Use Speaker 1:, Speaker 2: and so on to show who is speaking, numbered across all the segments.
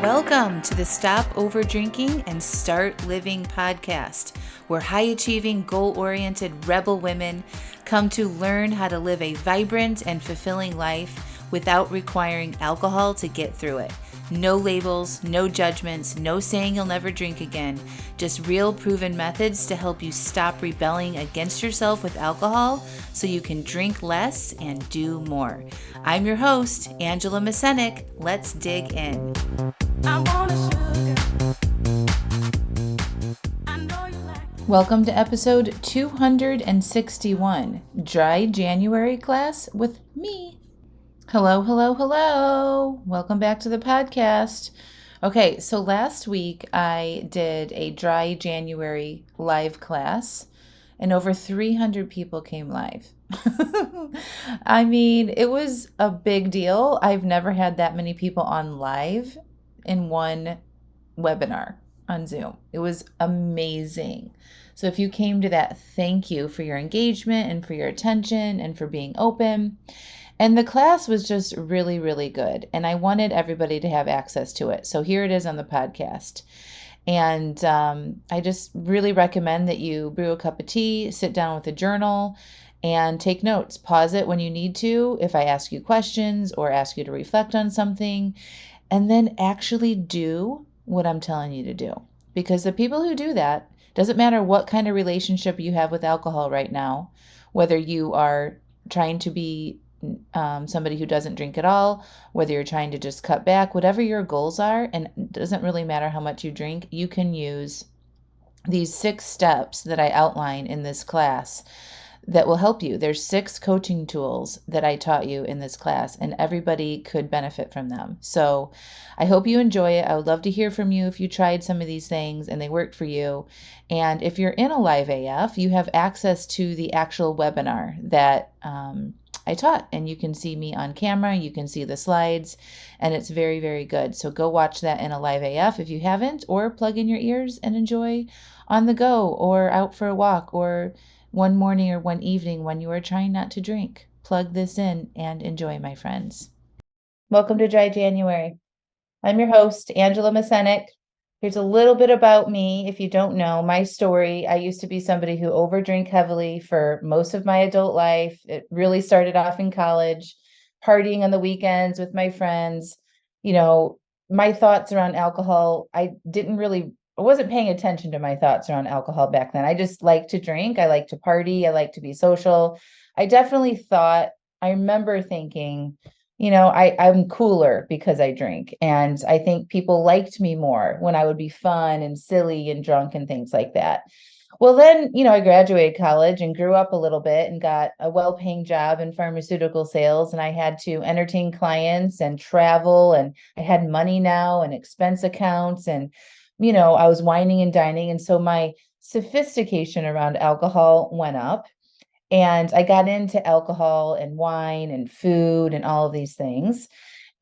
Speaker 1: Welcome to the Stop Over Drinking and Start Living podcast, where high-achieving, goal-oriented rebel women come to learn how to live a vibrant and fulfilling life without requiring alcohol to get through it. No labels, no judgments, no saying you'll never drink again. Just real proven methods to help you stop rebelling against yourself with alcohol so you can drink less and do more. I'm your host, Angela Mascenik. Let's dig in. Welcome to episode 261, Dry January class with me. Hello. Welcome back to the podcast. Okay, so last week I did a Dry January live class and over 300 people came live. I mean, it was a big deal. I've never had that many people on live in one webinar on Zoom. It was amazing. So if you came to that, thank you for your engagement and for your attention and for being open. And the class was just really, really good. And I wanted everybody to have access to it. So here it is on the podcast. And I just really recommend that you brew a cup of tea, sit down with a journal, and take notes. Pause it when you need to, if I ask you questions or ask you to reflect on something, and then actually do what I'm telling you to do. Because the people who do that, doesn't matter what kind of relationship you have with alcohol right now, whether you are trying to be somebody who doesn't drink at all, whether you're trying to just cut back, whatever your goals are, and it doesn't really matter how much you drink, you can use these 6 steps that I outline in this class that will help you. There's 6 coaching tools that I taught you in this class, and everybody could benefit from them. So I hope you enjoy it. I would love to hear from you if you tried some of these things and they worked for you. And if you're in a live AF, you have access to the actual webinar that I taught, and you can see me on camera, you can see the slides, and it's very, very good. So go watch that in a live AF if you haven't, or plug in your ears and enjoy on the go or out for a walk or one morning or one evening when you are trying not to drink. Plug this in and enjoy, my friends. Welcome to Dry January. I'm your host, Angela Mascenik. Here's a little bit about me. If you don't know my story, I used to be somebody who overdrank heavily for most of my adult life. It really started off in college, partying on the weekends with my friends. You know, my thoughts around alcohol, I wasn't paying attention to my thoughts around alcohol back then. I just liked to drink. I like to party. I like to be social. I remember thinking, I'm cooler because I drink. And I think people liked me more when I would be fun and silly and drunk and things like that. Well, then, I graduated college and grew up a little bit and got a well-paying job in pharmaceutical sales. And I had to entertain clients and travel, and I had money now and expense accounts. And, I was wining and dining. And so my sophistication around alcohol went up. And I got into alcohol and wine and food and all of these things.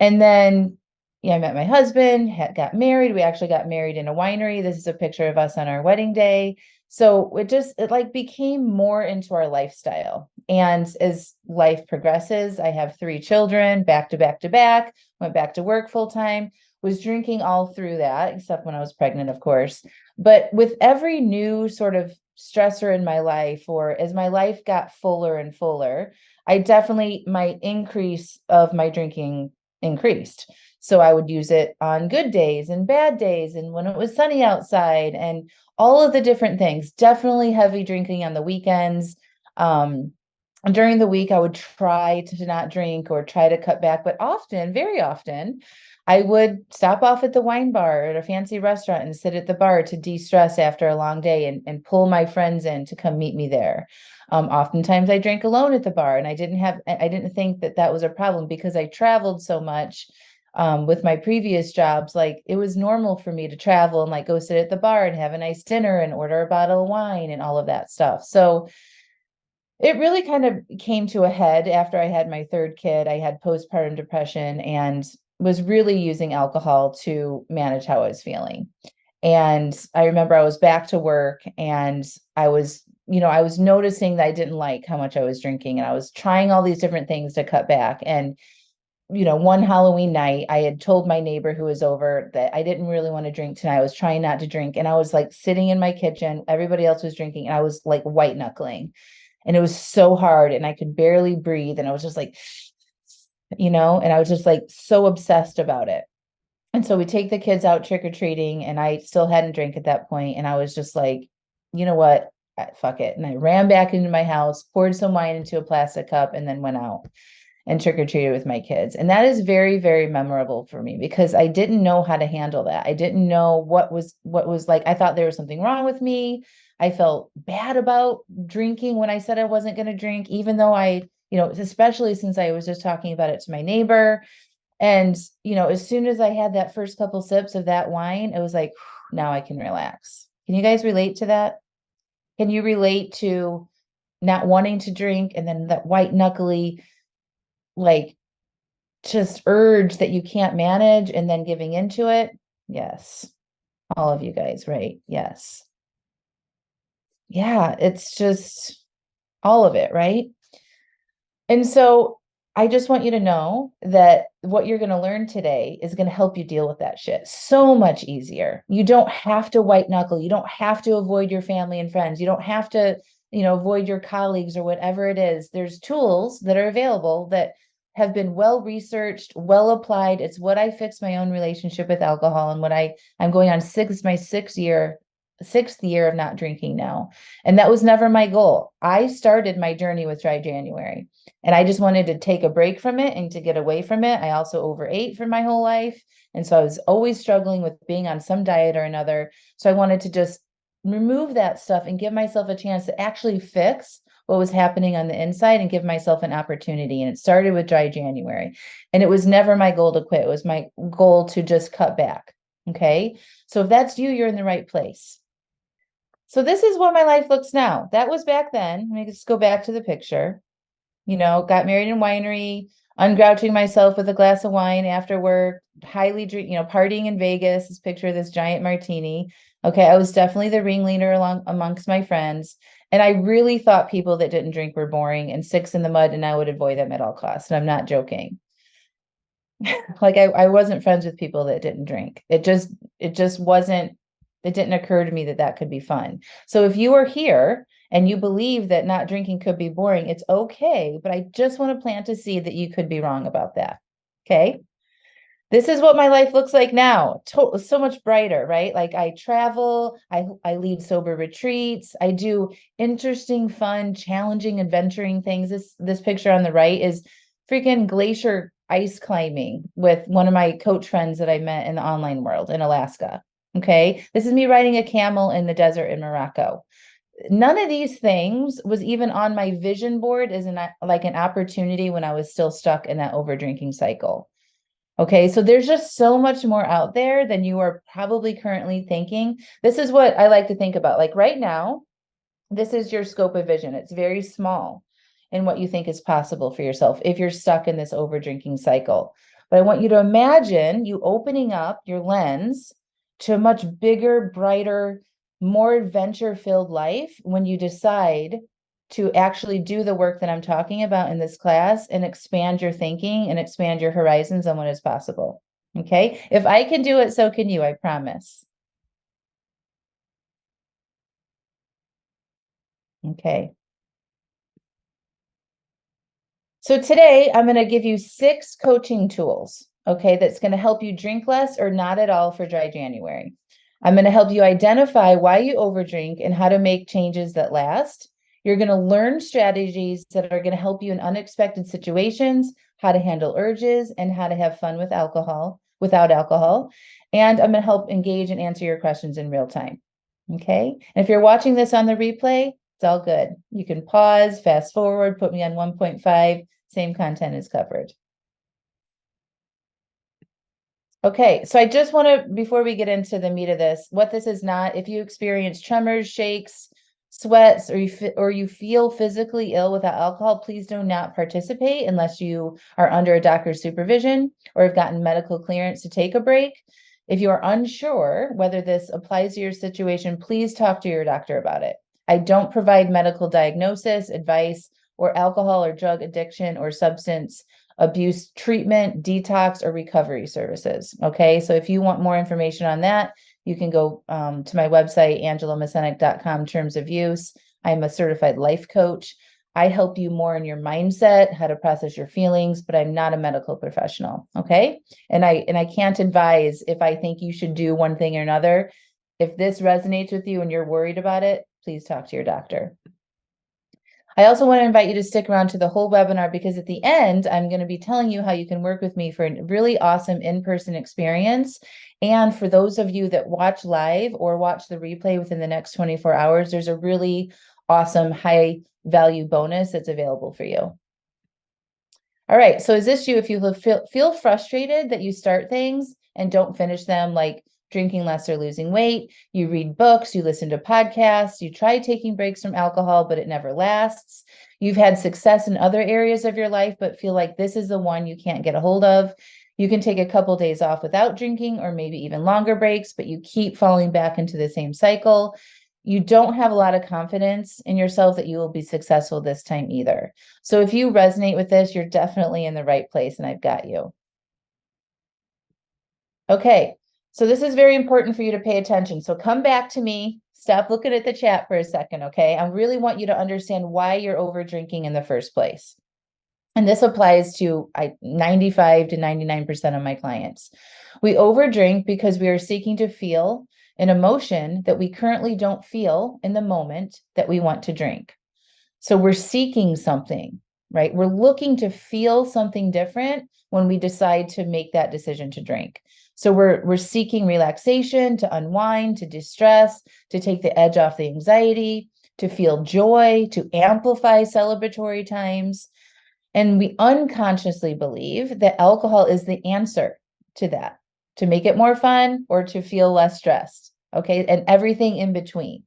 Speaker 1: And then, I met my husband, got married. We actually got married in a winery. This is a picture of us on our wedding day. So it became more into our lifestyle. And as life progresses, I have 3 children, back to back to back, went back to work full time, was drinking all through that, except when I was pregnant, of course. But with every new sort of stressor in my life, or as my life got fuller and fuller, my increase of my drinking increased. So I would use it on good days and bad days, and when it was sunny outside, and all of the different things. Definitely heavy drinking on the weekends. During the week, I would try to not drink or try to cut back, but very often, I would stop off at the wine bar at a fancy restaurant and sit at the bar to de-stress after a long day and pull my friends in to come meet me there. Oftentimes I drank alone at the bar, and I didn't think that was a problem because I traveled so much with my previous jobs. Like, it was normal for me to travel and go sit at the bar and have a nice dinner and order a bottle of wine and all of that stuff. So it really kind of came to a head after I had my 3rd kid. I had postpartum depression and was really using alcohol to manage how I was feeling. And I remember I was back to work, and I was noticing that I didn't like how much I was drinking, and I was trying all these different things to cut back. And one Halloween night, I had told my neighbor who was over that I didn't really want to drink tonight. I was trying not to drink. And I was like sitting in my kitchen. Everybody else was drinking. And I was like white knuckling. And it was so hard. And I could barely breathe. And I was just like, and I was just like so obsessed about it. And so we take the kids out trick or treating. And I still hadn't drank at that point. And I was just like, you know what? Fuck it. And I ran back into my house, poured some wine into a plastic cup, and then went out and trick-or-treated with my kids. And that is very, very memorable for me because I didn't know how to handle that. I didn't know what was like. I thought there was something wrong with me. I felt bad about drinking when I said I wasn't going to drink, even though especially since I was just talking about it to my neighbor. And, as soon as I had that first couple sips of that wine, it was like, now I can relax. Can you guys relate to that? Can you relate to not wanting to drink and then that white knuckly, like, just urge that you can't manage and then giving into it? Yes. All of you guys, right? Yes. Yeah, it's just all of it, right? And so I just want you to know that what you're going to learn today is going to help you deal with that shit so much easier. You don't have to white knuckle. You don't have to avoid your family and friends. You don't have to, avoid your colleagues or whatever it is. There's tools that are available that have been well researched, well applied. It's what I fixed my own relationship with alcohol and I'm going on my sixth year of not drinking now. And that was never my goal. I started my journey with Dry January. And I just wanted to take a break from it and to get away from it. I also overate for my whole life. And so I was always struggling with being on some diet or another. So I wanted to just remove that stuff and give myself a chance to actually fix what was happening on the inside and give myself an opportunity. And it started with Dry January. And it was never my goal to quit. It was my goal to just cut back. Okay. So if that's you, you're in the right place. So this is what my life looks now. That was back then. Let me just go back to the picture. Got married in winery, ungrouching myself with a glass of wine after work, highly drink, partying in Vegas. This picture of this giant martini. Okay, I was definitely the ringleader amongst my friends. And I really thought people that didn't drink were boring and sticks in the mud, and I would avoid them at all costs. And I'm not joking. Like I wasn't friends with people that didn't drink. It just wasn't, it didn't occur to me that that could be fun. So if you are here and you believe that not drinking could be boring, it's okay. But I just want to plant a seed that you could be wrong about that. Okay. This is what my life looks like now. So much brighter, right? Like I travel, I lead sober retreats, I do interesting, fun, challenging, adventuring things. This picture on the right is freaking glacier ice climbing with one of my coach friends that I met in the online world in Alaska. Okay. This is me riding a camel in the desert in Morocco. None of these things was even on my vision board as an opportunity when I was still stuck in that over drinking cycle. Okay, so there's just so much more out there than you are probably currently thinking. This is what I like to think about. Like right now, this is your scope of vision. It's very small in what you think is possible for yourself if you're stuck in this over drinking cycle. But I want you to imagine you opening up your lens to a much bigger, brighter, more adventure filled life when you decide to actually do the work that I'm talking about in this class and expand your thinking and expand your horizons on what is possible. Okay. If I can do it, so can you, I promise. Okay. So today I'm going to give you 6 coaching tools, okay, that's going to help you drink less or not at all for Dry January. I'm going to help you identify why you overdrink and how to make changes that last. You're going to learn strategies that are going to help you in unexpected situations, how to handle urges, and how to have fun with alcohol, without alcohol. And I'm going to help engage and answer your questions in real time. Okay. And if you're watching this on the replay, it's all good. You can pause, fast forward, put me on 1.5, same content is covered. Okay, so I just want to, before we get into the meat of this, what this is not, if you experience tremors, shakes, sweats, or you feel physically ill without alcohol, please do not participate unless you are under a doctor's supervision or have gotten medical clearance to take a break. If you are unsure whether this applies to your situation, please talk to your doctor about it. I don't provide medical diagnosis, advice, or alcohol or drug addiction or substance abuse treatment, detox, or recovery services. Okay, so if you want more information on that, you can go to my website, angelomascenik.com, terms of use. I'm a certified life coach. I help you more in your mindset, how to process your feelings, but I'm not a medical professional. Okay. And I can't advise if I think you should do one thing or another. If this resonates with you and you're worried about it, please talk to your doctor. I also want to invite you to stick around to the whole webinar, because at the end, I'm going to be telling you how you can work with me for a really awesome in-person experience. And for those of you that watch live or watch the replay within the next 24 hours, there's a really awesome high value bonus that's available for you. All right, so is this you if you feel frustrated that you start things and don't finish them, like drinking less or losing weight, you read books, you listen to podcasts, you try taking breaks from alcohol, but it never lasts. You've had success in other areas of your life, but feel like this is the one you can't get a hold of. You can take a couple days off without drinking, or maybe even longer breaks, but you keep falling back into the same cycle. You don't have a lot of confidence in yourself that you will be successful this time either. So if you resonate with this, you're definitely in the right place, and I've got you. Okay, so this is very important for you to pay attention. So come back to me, stop looking at the chat for a second, okay? I really want you to understand why you're over drinking in the first place. And this applies to 95 to 99% of my clients. We overdrink because we are seeking to feel an emotion that we currently don't feel in the moment that we want to drink. So we're seeking something, right? We're looking to feel something different when we decide to make that decision to drink. So we're seeking relaxation, to unwind, to distress, to take the edge off the anxiety, to feel joy, to amplify celebratory times. And we unconsciously believe that alcohol is the answer to that, to make it more fun or to feel less stressed, okay? And everything in between.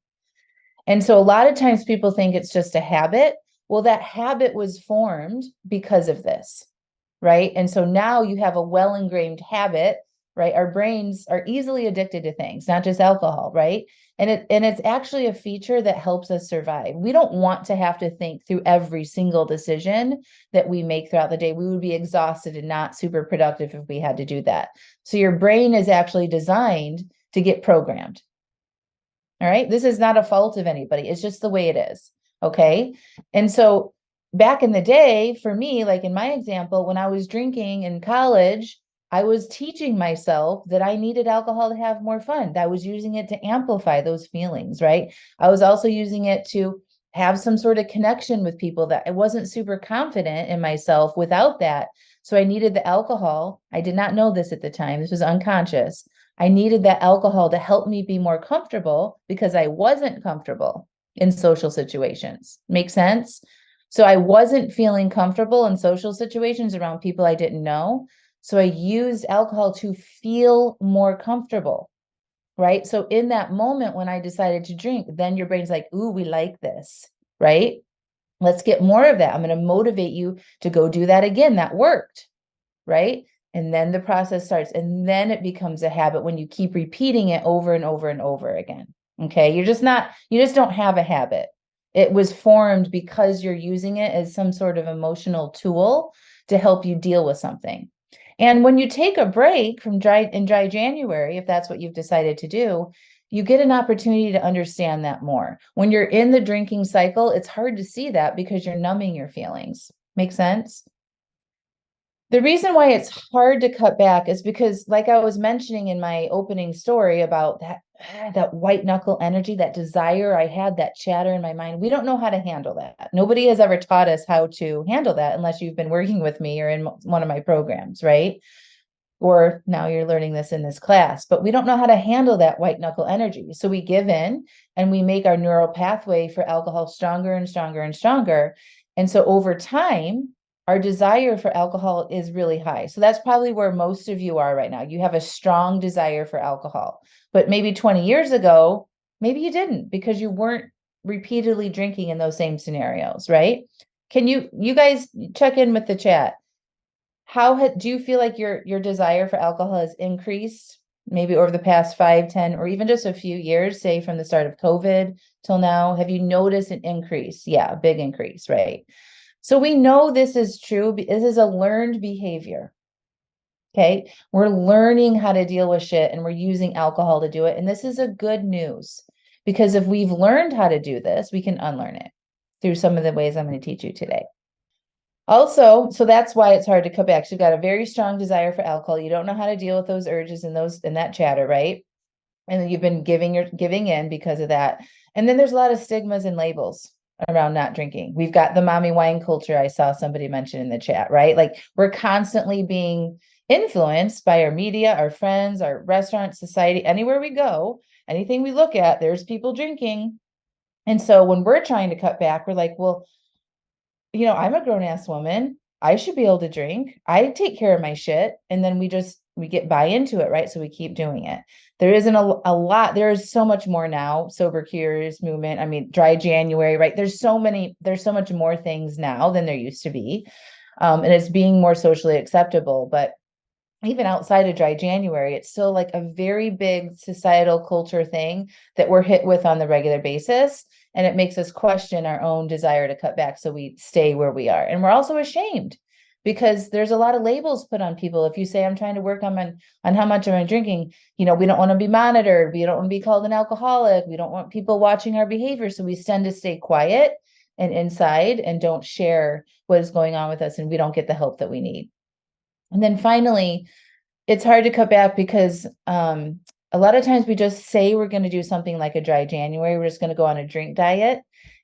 Speaker 1: And so a lot of times people think it's just a habit. Well, that habit was formed because of this, right? And so now you have a well-ingrained habit, right? Our brains are easily addicted to things, not just alcohol, right? And it's actually a feature that helps us survive. We don't want to have to think through every single decision that we make throughout the day. We would be exhausted and not super productive if we had to do that. So your brain is actually designed to get programmed. All right. This is not a fault of anybody. It's just the way it is. Okay. And so back in the day, for me, like in my example, when I was drinking in college, I was teaching myself that I needed alcohol to have more fun. I was using it to amplify those feelings, right? I was also using it to have some sort of connection with people that I wasn't super confident in myself without that. So I needed the alcohol. I did not know this at the time. This was unconscious. I needed that alcohol to help me be more comfortable because I wasn't comfortable in social situations. Make sense? So I wasn't feeling comfortable in social situations around people I didn't know. So I used alcohol to feel more comfortable, right? So in that moment when I decided to drink, then your brain's like, ooh, we like this, right? Let's get more of that. I'm going to motivate you to go do that again. That worked, right? And then the process starts, and then it becomes a habit when you keep repeating it over and over and over again. Okay. You just don't have a habit. It was formed because you're using it as some sort of emotional tool to help you deal with something. And when you take a break from dry January, if that's what you've decided to do, you get an opportunity to understand that more. When you're in the drinking cycle, it's hard to see that because you're numbing your feelings. Make sense? The reason why it's hard to cut back is because, like I was mentioning in my opening story about that white knuckle energy, that desire I had, that chatter in my mind, we don't know how to handle that. Nobody has ever taught us how to handle that unless you've been working with me or in one of my programs, right? Or now you're learning this in this class, but we don't know how to handle that white knuckle energy. So we give in and we make our neural pathway for alcohol stronger and stronger and stronger. And so over time, our desire for alcohol is really high. So that's probably where most of you are right now. You have a strong desire for alcohol, but maybe 20 years ago, maybe you didn't because you weren't repeatedly drinking in those same scenarios, right? Can you guys check in with the chat? Do you feel like your desire for alcohol has increased maybe over the past 5, 10, or even just a few years, say from the start of COVID till now? Have you noticed an increase? Yeah, a big increase, right? So we know this is true. This is a learned behavior. Okay. We're learning how to deal with shit and we're using alcohol to do it. And this is a good news because if we've learned how to do this, we can unlearn it through some of the ways I'm going to teach you today. Also, so that's why it's hard to cut back. So you've got a very strong desire for alcohol. You don't know how to deal with those urges and those in that chatter, right? And then you've been giving in because of that. And then there's a lot of stigmas and labels around not drinking. We've got the mommy wine culture I saw somebody mention in the chat, right? Like we're constantly being influenced by our media, our friends, our restaurant, society, anywhere we go, anything we look at, there's people drinking. And so when we're trying to cut back, we're like, well, I'm a grown ass woman. I should be able to drink. I take care of my shit. And then we get buy into it, right? So we keep doing it. There isn't a lot. There is so much more now. Sober cures movement. I mean, dry January, right? There's so much more things now than there used to be. And it's being more socially acceptable. But even outside of dry January, it's still like a very big societal culture thing that we're hit with on the regular basis. And it makes us question our own desire to cut back. So we stay where we are. And we're also ashamed because there's a lot of labels put on people. If you say, I'm trying to work on how much am I drinking, we don't want to be monitored. We don't want to be called an alcoholic. We don't want people watching our behavior. So we tend to stay quiet and inside and don't share what is going on with us. And we don't get the help that we need. And then finally, it's hard to cut back because a lot of times we just say we're going to do something like a dry January. We're just going to go on a drink diet.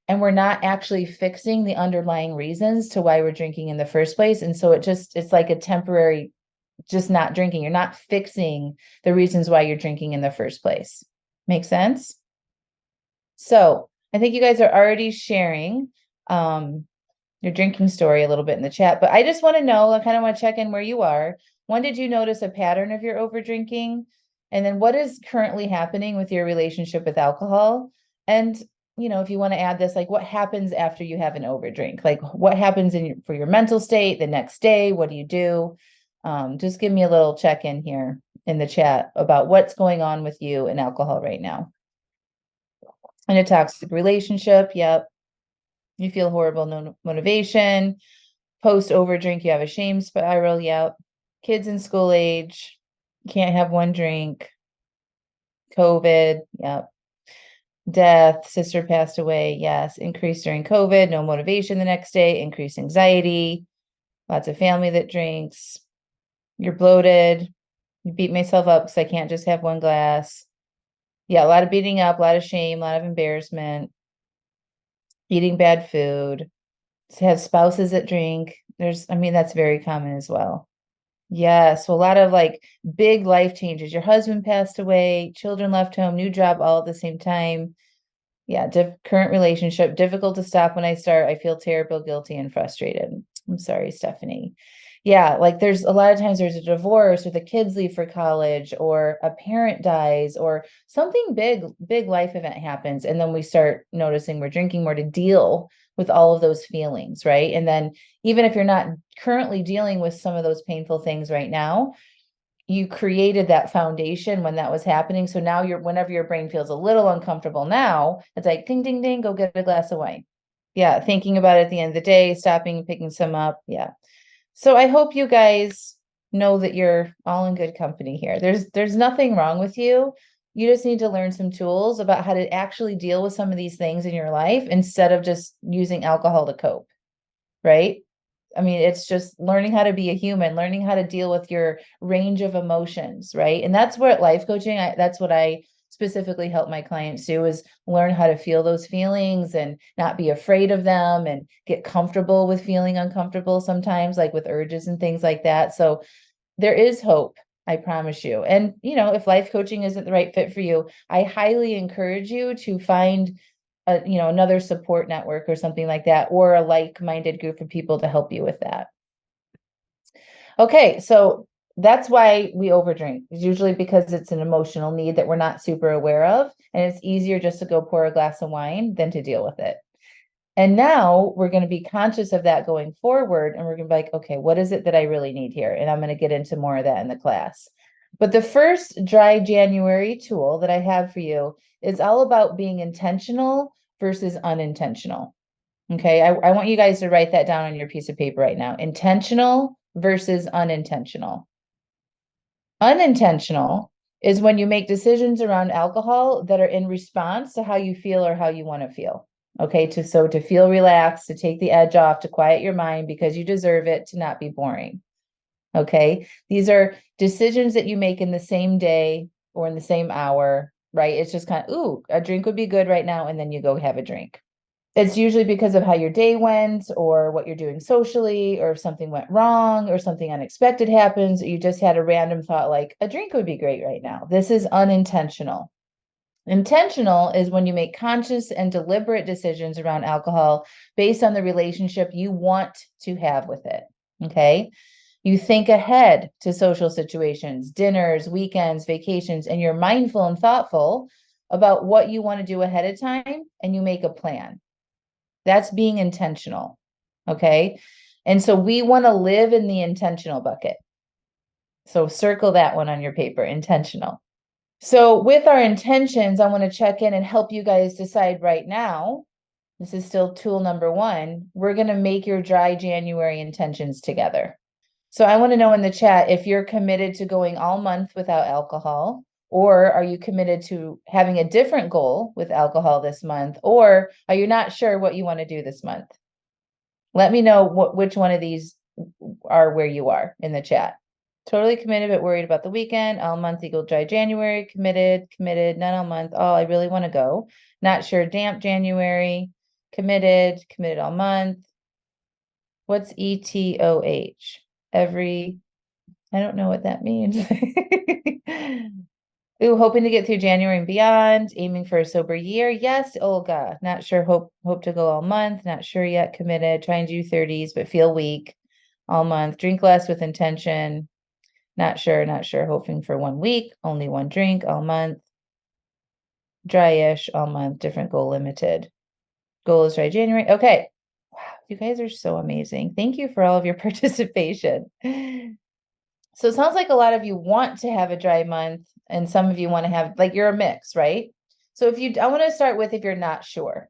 Speaker 1: And we're not actually fixing the underlying reasons to why we're drinking in the first place. And so it's like a temporary, just not drinking. You're not fixing the reasons why you're drinking in the first place. Make sense? So I think you guys are already sharing your drinking story a little bit in the chat, but I just want to know, I kind of want to check in where you are. When did you notice a pattern of your over drinking? And then what is currently happening with your relationship with alcohol? And, if you want to add this, like what happens after you have an overdrink? Like what happens for your mental state the next day? What do you do? Just give me a little check in here in the chat about what's going on with you and alcohol right now. In a toxic relationship, yep. You feel horrible, no motivation. Post over drink, you have a shame spiral. Yep. Kids in school age, can't have one drink. COVID. Yep. Death, sister passed away. Yes. Increase during COVID, no motivation the next day, increased anxiety, lots of family that drinks. You're bloated. You beat myself up because I can't just have one glass. Yeah, a lot of beating up, a lot of shame, a lot of embarrassment, eating bad food, to have spouses that drink. That's very common as well. Yeah, so a lot of like big life changes. Your husband passed away, children left home, new job all at the same time. Yeah, current relationship, difficult to stop when I start. I feel terrible, guilty, and frustrated. I'm sorry, Stephanie. Yeah, like there's a lot of times there's a divorce or the kids leave for college or a parent dies or something big life event happens. And then we start noticing we're drinking more to deal with all of those feelings, right? And then even if you're not currently dealing with some of those painful things right now, you created that foundation when that was happening. So now whenever your brain feels a little uncomfortable now, it's like, ding, ding, ding, go get a glass of wine. Yeah. Thinking about it at the end of the day, stopping, picking some up. Yeah. So I hope you guys know that you're all in good company here. There's nothing wrong with you. You just need to learn some tools about how to actually deal with some of these things in your life instead of just using alcohol to cope. Right? It's just learning how to be a human, learning how to deal with your range of emotions, right? And that's where life coaching, that's what I specifically help my clients do is learn how to feel those feelings and not be afraid of them and get comfortable with feeling uncomfortable sometimes, like with urges and things like that. So there is hope, I promise you. And, if life coaching isn't the right fit for you, I highly encourage you to find another support network or something like that, or a like-minded group of people to help you with that. Okay, so that's why we overdrink. It's usually because it's an emotional need that we're not super aware of, and it's easier just to go pour a glass of wine than to deal with it. And now we're going to be conscious of that going forward, and we're going to be like, okay, what is it that I really need here? And I'm going to get into more of that in the class. But the first dry January tool that I have for you is all about being intentional versus unintentional. Okay, I want you guys to write that down on your piece of paper right now. Intentional versus unintentional. Unintentional is when you make decisions around alcohol that are in response to how you feel or how you want to feel. Okay, to feel relaxed, to take the edge off, to quiet your mind because you deserve it, to not be boring. Okay, these are decisions that you make in the same day or in the same hour, right? It's just kind of, ooh, a drink would be good right now, and then you go have a drink. It's usually because of how your day went or what you're doing socially, or if something went wrong or something unexpected happens, or you just had a random thought like a drink would be great right now. This is unintentional. Intentional is when you make conscious and deliberate decisions around alcohol based on the relationship you want to have with it. Okay. You think ahead to social situations, dinners, weekends, vacations, and you're mindful and thoughtful about what you want to do ahead of time, and you make a plan. That's being intentional. Okay. And so we want to live in the intentional bucket. So circle that one on your paper, intentional. So with our intentions, I want to check in and help you guys decide right now. This is still tool number one. We're going to make your dry January intentions together. So I want to know in the chat if you're committed to going all month without alcohol, or are you committed to having a different goal with alcohol this month, or are you not sure what you want to do this month? Let me know which one of these are where you are in the chat. Totally committed, but worried about the weekend. All month equal dry January. Committed, none all month. Oh, I really want to go. Not sure, damp January. Committed all month. What's ETOH? I don't know what that means. Ooh, hoping to get through January and beyond, aiming for a sober year. Yes, Olga. Not sure, hope to go all month. Not sure yet, committed. Trying to do 30s, but feel weak all month. Drink less with intention. Not sure, hoping for 1 week, only one drink all month. Dry-ish all month, different goal, limited. Goal is dry January. Okay. Wow, you guys are so amazing. Thank you for all of your participation. So it sounds like a lot of you want to have a dry month, and some of you want to have, like, you're a mix, right? So I want to start with if you're not sure.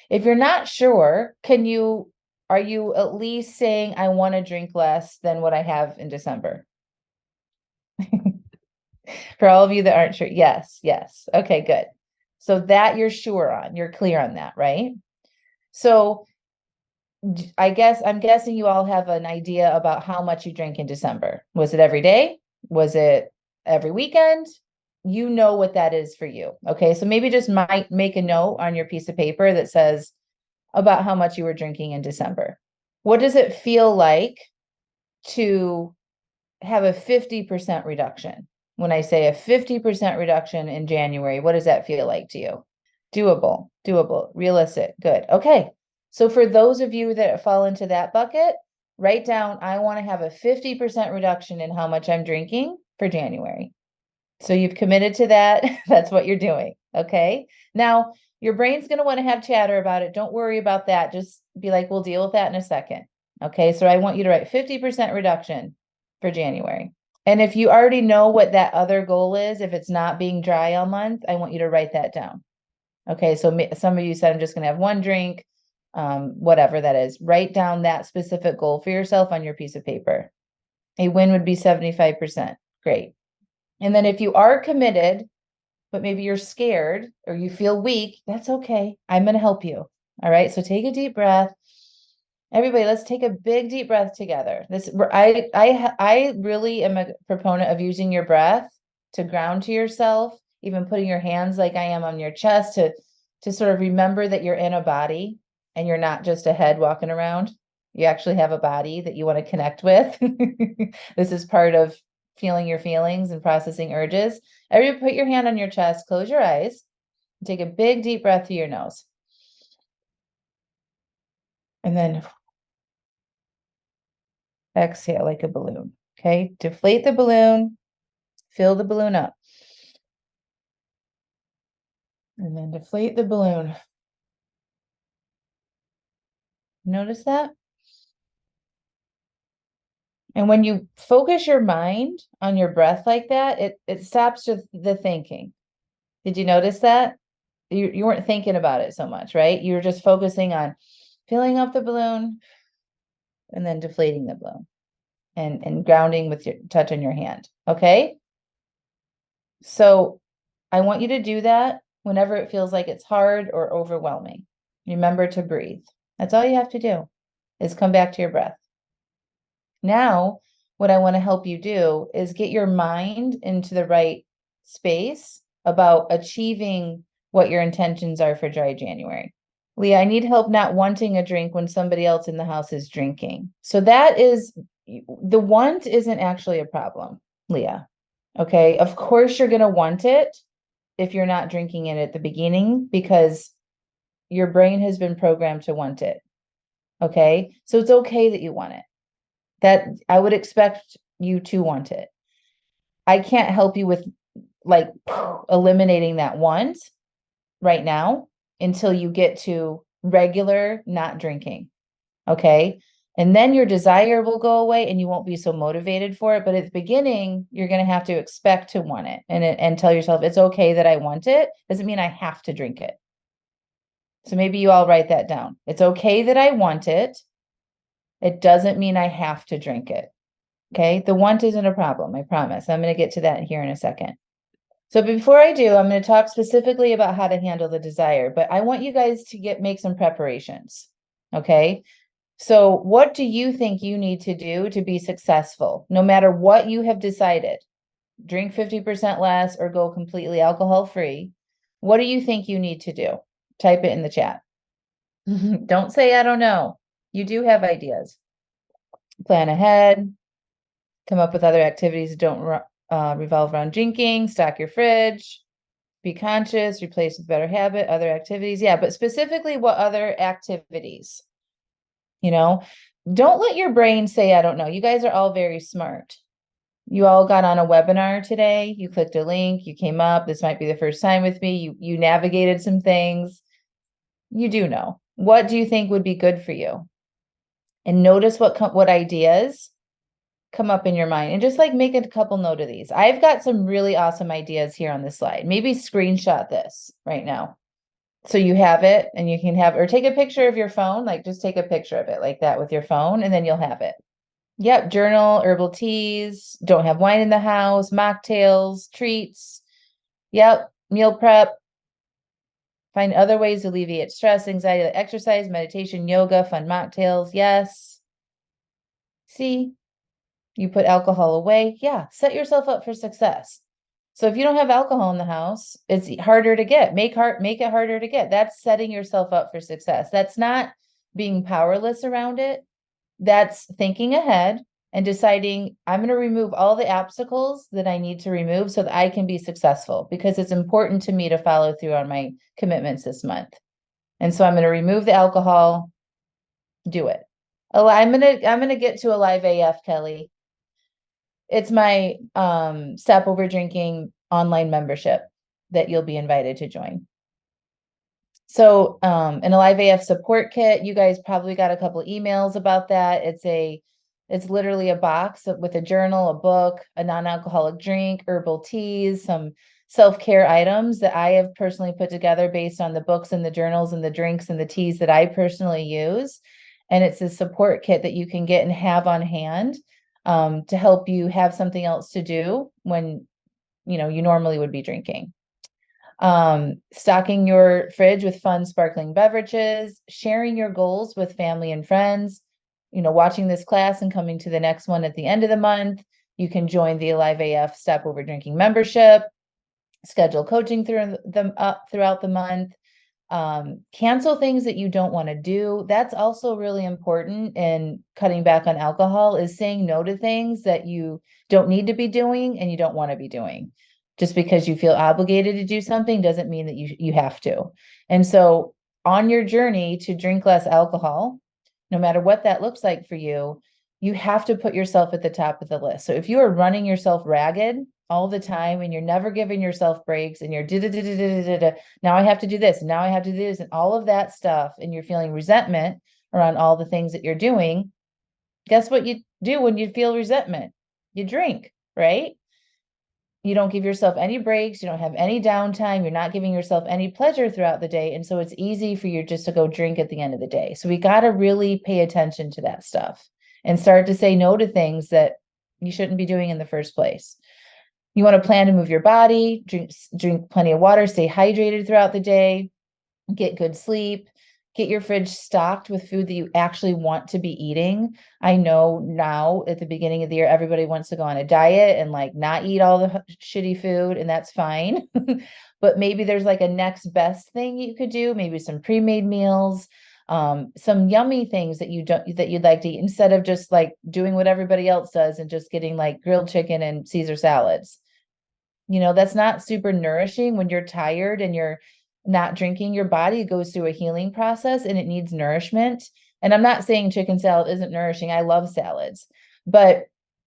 Speaker 1: If you're not sure, are you at least saying I want to drink less than what I have in December? For all of you that aren't sure, yes, yes. Okay, good. So that you're sure on, you're clear on that, right? So I'm guessing you all have an idea about how much you drink in December. Was it every day? Was it every weekend? You know what that is for you. Okay, so maybe just might make a note on your piece of paper that says about how much you were drinking in December. What does it feel like to have a 50% reduction? When I say a 50% reduction in January, what does that feel like to you? Doable, realistic, good. Okay. So for those of you that fall into that bucket, write down, I want to have a 50% reduction in how much I'm drinking for January. So you've committed to that. That's what you're doing. Okay. Now, your brain's going to want to have chatter about it. Don't worry about that. Just be like, we'll deal with that in a second. Okay. So I want you to write 50% reduction for January. And if you already know what that other goal is, if it's not being dry all month, I want you to write that down. Okay. So some of you said, I'm just going to have one drink, whatever that is. Write down that specific goal for yourself on your piece of paper. A win would be 75%. Great. And then if you are committed, but maybe you're scared or you feel weak, that's okay. I'm going to help you. All right. So take a deep breath. Everybody, let's take a big deep breath together. I really am a proponent of using your breath to ground to yourself, even putting your hands like I am on your chest to sort of remember that you're in a body and you're not just a head walking around. You actually have a body that you want to connect with. This is part of feeling your feelings and processing urges. Everybody put your hand on your chest, close your eyes, and take a big deep breath through your nose. And then exhale like a balloon. Okay. Deflate the balloon, fill the balloon up. And then deflate the balloon. Notice that? And when you focus your mind on your breath like that, it stops the thinking. Did you notice that? You weren't thinking about it so much, right? You were just focusing on filling up the balloon and then deflating the balloon and grounding with your touch on your hand. Okay. So I want you to do that whenever it feels like it's hard or overwhelming. Remember to breathe. That's all you have to do is come back to your breath. Now, what I want to help you do is get your mind into the right space about achieving what your intentions are for dry January. Leah, I need help not wanting a drink when somebody else in the house is drinking. So that is the want isn't actually a problem, Leah. Okay. Of course, you're going to want it if you're not drinking it at the beginning because your brain has been programmed to want it. Okay. So it's okay that you want it. That I would expect you to want it. I can't help you with like eliminating that want right now until you get to regular not drinking. Okay. And then your desire will go away and you won't be so motivated for it. But at the beginning, you're going to have to expect to want it and tell yourself it's okay that I want it. Doesn't mean I have to drink it. So maybe you all write that down. It's okay that I want it. It doesn't mean I have to drink it. Okay. The want isn't a problem. I promise. I'm going to get to that here in a second. So before I do, I'm going to talk specifically about how to handle the desire, but I want you guys to make some preparations. Okay. So what do you think you need to do to be successful? No matter what you have decided, drink 50% less or go completely alcohol free. What do you think you need to do? Type it in the chat. Don't say, I don't know. You do have ideas. Plan ahead, come up with other activities that don't revolve around drinking, stock your fridge, be conscious, replace with better habit, other activities. Yeah, but specifically what other activities? You know, don't let your brain say, I don't know. You guys are all very smart. You all got on a webinar today. You clicked a link, you came up. This might be the first time with me. You navigated some things. You do know. What do you think would be good for you? And notice what ideas come up in your mind and just like make a couple note of these. I've got some really awesome ideas here on this slide. Maybe screenshot this right now. So you have it and you can have, or take a picture of your phone, like just take a picture of it like that with your phone and then you'll have it. Yep. Journal, herbal teas, don't have wine in the house, mocktails, treats. Yep. Meal prep. Find other ways to alleviate stress, anxiety, like exercise, meditation, yoga, fun mocktails. Yes. See, you put alcohol away. Yeah. Set yourself up for success. So if you don't have alcohol in the house, it's harder to get. Make it harder to get. That's setting yourself up for success. That's not being powerless around it. That's thinking ahead and deciding I'm going to remove all the obstacles that I need to remove so that I can be successful because it's important to me to follow through on my commitments this month. And so I'm going to remove the alcohol, do it. Oh, I'm going to get to a live AF, Kelly. It's my Stop Over Drinking online membership that you'll be invited to join. So an Alive AF support kit, you guys probably got a couple emails about that. It's literally a box with a journal, a book, a non-alcoholic drink, herbal teas, some self-care items that I have personally put together based on the books and the journals and the drinks and the teas that I personally use. And it's a support kit that you can get and have on hand to help you have something else to do when you normally would be drinking. Stocking your fridge with fun sparkling beverages, sharing your goals with family and friends, watching this class and coming to the next one at the end of the month. You can join the Alive AF Stop Over Drinking membership, schedule coaching throughout the month, cancel things that you don't want to do. That's also really important in cutting back on alcohol, is saying no to things that you don't need to be doing and you don't want to be doing. Just because you feel obligated to do something doesn't mean that you have to. And so on your journey to drink less alcohol, no matter what that looks like for you, you have to put yourself at the top of the list. So if you are running yourself ragged all the time and you're never giving yourself breaks and you're now I have to do this, now I have to do this, and all of that stuff, and you're feeling resentment around all the things that you're doing, guess what you do when you feel resentment? You drink, right? You don't give yourself any breaks. You don't have any downtime. You're not giving yourself any pleasure throughout the day. And so it's easy for you just to go drink at the end of the day. So we got to really pay attention to that stuff and start to say no to things that you shouldn't be doing in the first place. You want to plan to move your body, drink plenty of water, stay hydrated throughout the day, get good sleep, get your fridge stocked with food that you actually want to be eating. I know now at the beginning of the year, everybody wants to go on a diet and like not eat all the shitty food, and that's fine. But maybe there's like a next best thing you could do, maybe some pre-made meals, some yummy things that you'd like to eat instead of just like doing what everybody else does and just getting like grilled chicken and Caesar salads. That's not super nourishing when you're tired and you're not drinking. Your body goes through a healing process and it needs nourishment. And I'm not saying chicken salad isn't nourishing. I love salads, but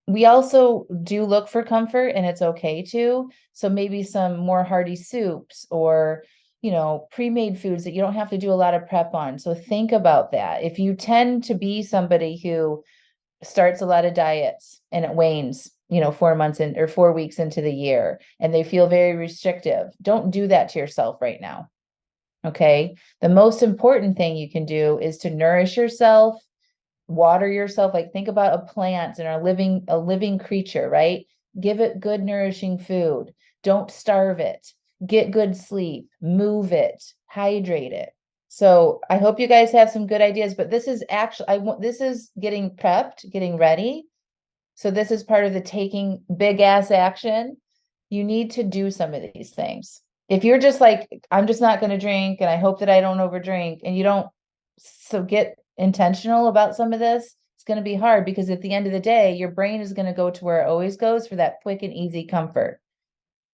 Speaker 1: we also do look for comfort, and it's okay to. So maybe some more hearty soups or, pre-made foods that you don't have to do a lot of prep on. So think about that. If you tend to be somebody who starts a lot of diets and it wanes, 4 months in or 4 weeks into the year, and they feel very restrictive, don't do that to yourself right now. Okay. The most important thing you can do is to nourish yourself, water yourself. Like think about a plant and a living creature, right? Give it good, nourishing food. Don't starve it. Get good sleep, move it, hydrate it. So I hope you guys have some good ideas, but this is actually, this is getting prepped, getting ready. So this is part of the taking big ass action. You need to do some of these things. If you're just like, I'm just not going to drink and I hope that I don't overdrink, and you don't, so get intentional about some of this, it's going to be hard because at the end of the day, your brain is going to go to where it always goes for that quick and easy comfort.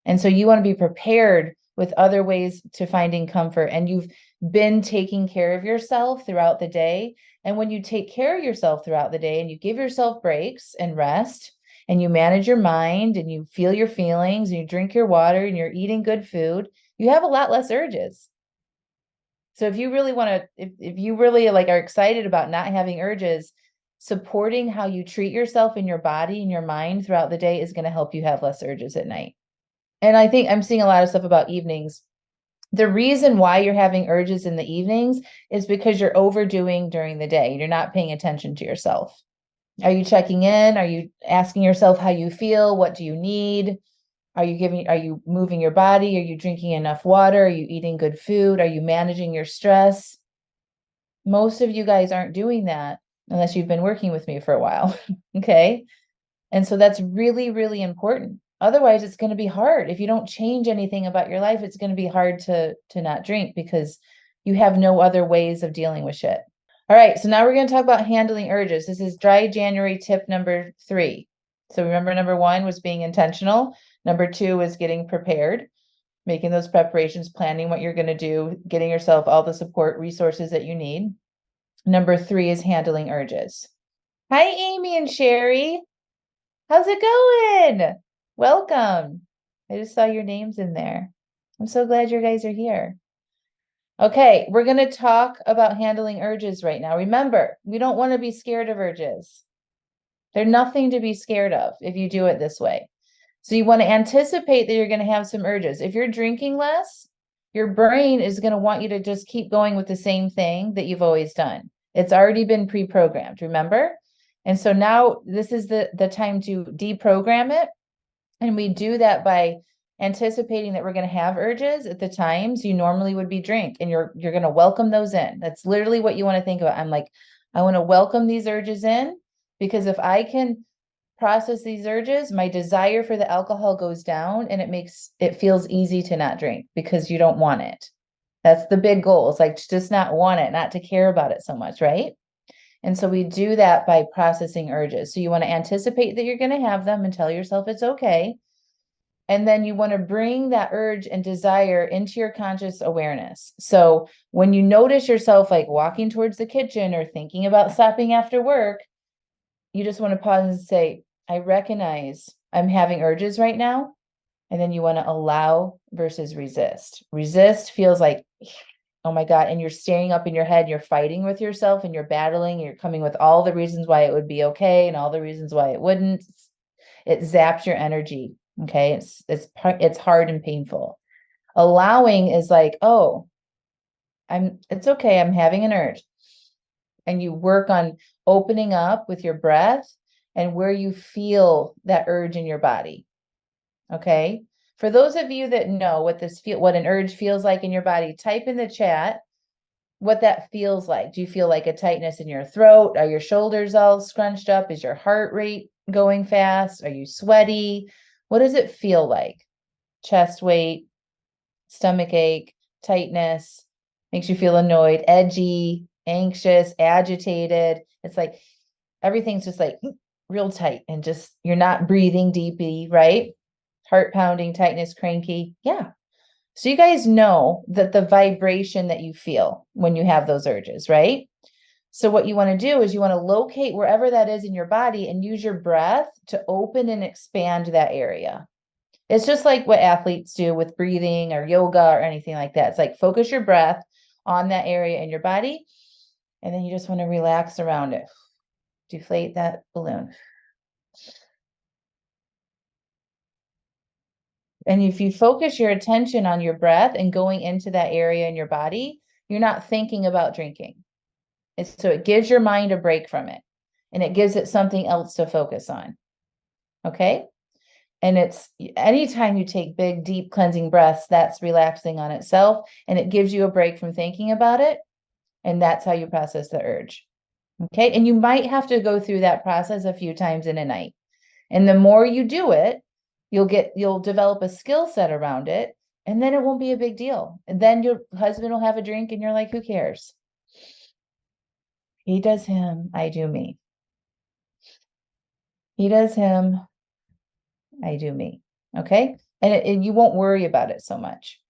Speaker 1: And so you want to be prepared with other ways to finding comfort. And you've been taking care of yourself throughout the day. And when you take care of yourself throughout the day and you give yourself breaks and rest, and you manage your mind and you feel your feelings and you drink your water and you're eating good food, you have a lot less urges. So if you really want to, if you really like are excited about not having urges, supporting how you treat yourself in your body and your mind throughout the day is going to help you have less urges at night. And I think I'm seeing a lot of stuff about evenings. The reason why you're having urges in the evenings is because you're overdoing during the day. You're not paying attention to yourself. Are you checking in? Are you asking yourself how you feel? What do you need? Are you moving your body? Are you drinking enough water? Are you eating good food? Are you managing your stress? Most of you guys aren't doing that unless you've been working with me for a while. Okay. And so that's really, really important. Otherwise, it's going to be hard. If you don't change anything about your life, it's going to be hard to not drink because you have no other ways of dealing with shit. All right, so now we're going to talk about handling urges. This is dry January tip number 3. So remember, number 1 was being intentional. Number 2 is getting prepared, making those preparations, planning what you're going to do, getting yourself all the support resources that you need. Number 3 is handling urges. Hi, Amy and Sherry. How's it going? Welcome. I just saw your names in there. I'm so glad you guys are here. Okay, we're going to talk about handling urges right now. Remember, we don't want to be scared of urges. They're nothing to be scared of if you do it this way. So you want to anticipate that you're going to have some urges. If you're drinking less, your brain is going to want you to just keep going with the same thing that you've always done. It's already been pre-programmed, remember? And so now this is the time to deprogram it. And we do that by anticipating that we're going to have urges at the times you normally would be drink, and you're going to welcome those in. That's literally what you want to think about. I'm like, I want to welcome these urges in, because if I can process these urges, my desire for the alcohol goes down, and it feels easy to not drink because you don't want it. That's the big goal. It's like to just not want it, not to care about it so much, right? And so we do that by processing urges. So you want to anticipate that you're going to have them and tell yourself it's okay. And then you want to bring that urge and desire into your conscious awareness. So when you notice yourself like walking towards the kitchen or thinking about stopping after work, you just want to pause and say, I recognize I'm having urges right now. And then you want to allow versus resist. Resist feels like, oh my God. And you're staying up in your head, you're fighting with yourself and you're battling, and you're coming with all the reasons why it would be okay and all the reasons why it wouldn't. It zaps your energy. Okay. It's hard and painful. Allowing is like, oh, it's okay. I'm having an urge. And you work on opening up with your breath and where you feel that urge in your body. Okay. For those of you that know what an urge feels like in your body, type in the chat what that feels like. Do you feel like a tightness in your throat? Are your shoulders all scrunched up? Is your heart rate going fast? Are you sweaty? What does it feel like? Chest weight, stomach ache, tightness, makes you feel annoyed, edgy, anxious, agitated. It's like everything's just like real tight and just you're not breathing deeply, right? Heart pounding, tightness, cranky. Yeah. So you guys know that the vibration that you feel when you have those urges, right? So what you want to do is you want to locate wherever that is in your body and use your breath to open and expand that area. It's just like what athletes do with breathing or yoga or anything like that. It's like focus your breath on that area in your body, and then you just want to relax around it. Deflate that balloon. And if you focus your attention on your breath and going into that area in your body, you're not thinking about drinking. So it gives your mind a break from it and it gives it something else to focus on. Okay. And it's anytime you take big, deep cleansing breaths, that's relaxing on itself and it gives you a break from thinking about it. And that's how you process the urge. Okay. And you might have to go through that process a few times in a night. And the more you do it, you'll develop a skill set around it. And then it won't be a big deal. And then your husband will have a drink and you're like, who cares? He does him, I do me. He does him, I do me. Okay. And you won't worry about it so much.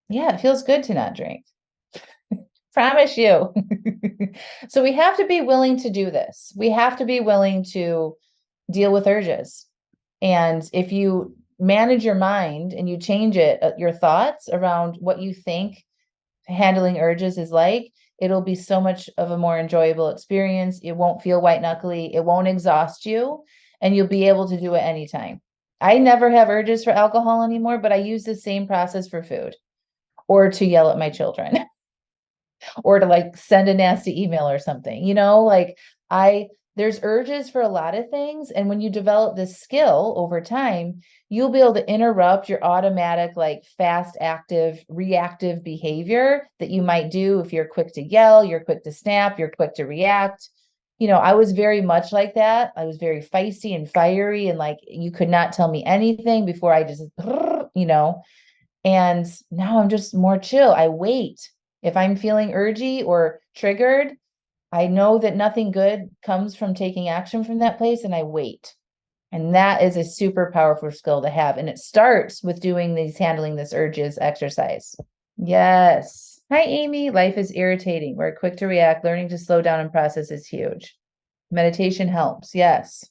Speaker 1: Yeah, it feels good to not drink. Promise you. So we have to be willing to do this. We have to be willing to deal with urges. And if you manage your mind and you change your thoughts around what you think handling urges is like, it'll be so much of a more enjoyable experience. It won't feel white knuckly. It won't exhaust you, and you'll be able to do it anytime. I never have urges for alcohol anymore, but I use the same process for food or to yell at my children or to like send a nasty email or something, like there's urges for a lot of things. And when you develop this skill over time, you'll be able to interrupt your automatic, like fast, active, reactive behavior that you might do if you're quick to yell, you're quick to snap, you're quick to react. I was very much like that. I was very feisty and fiery, and like you could not tell me anything before I just, and now I'm just more chill. I wait. If I'm feeling urgy or triggered, I know that nothing good comes from taking action from that place, and I wait. And that is a super powerful skill to have. And it starts with handling this urges exercise. Yes. Hi, Amy. Life is irritating. We're quick to react. Learning to slow down and process is huge. Meditation helps. Yes.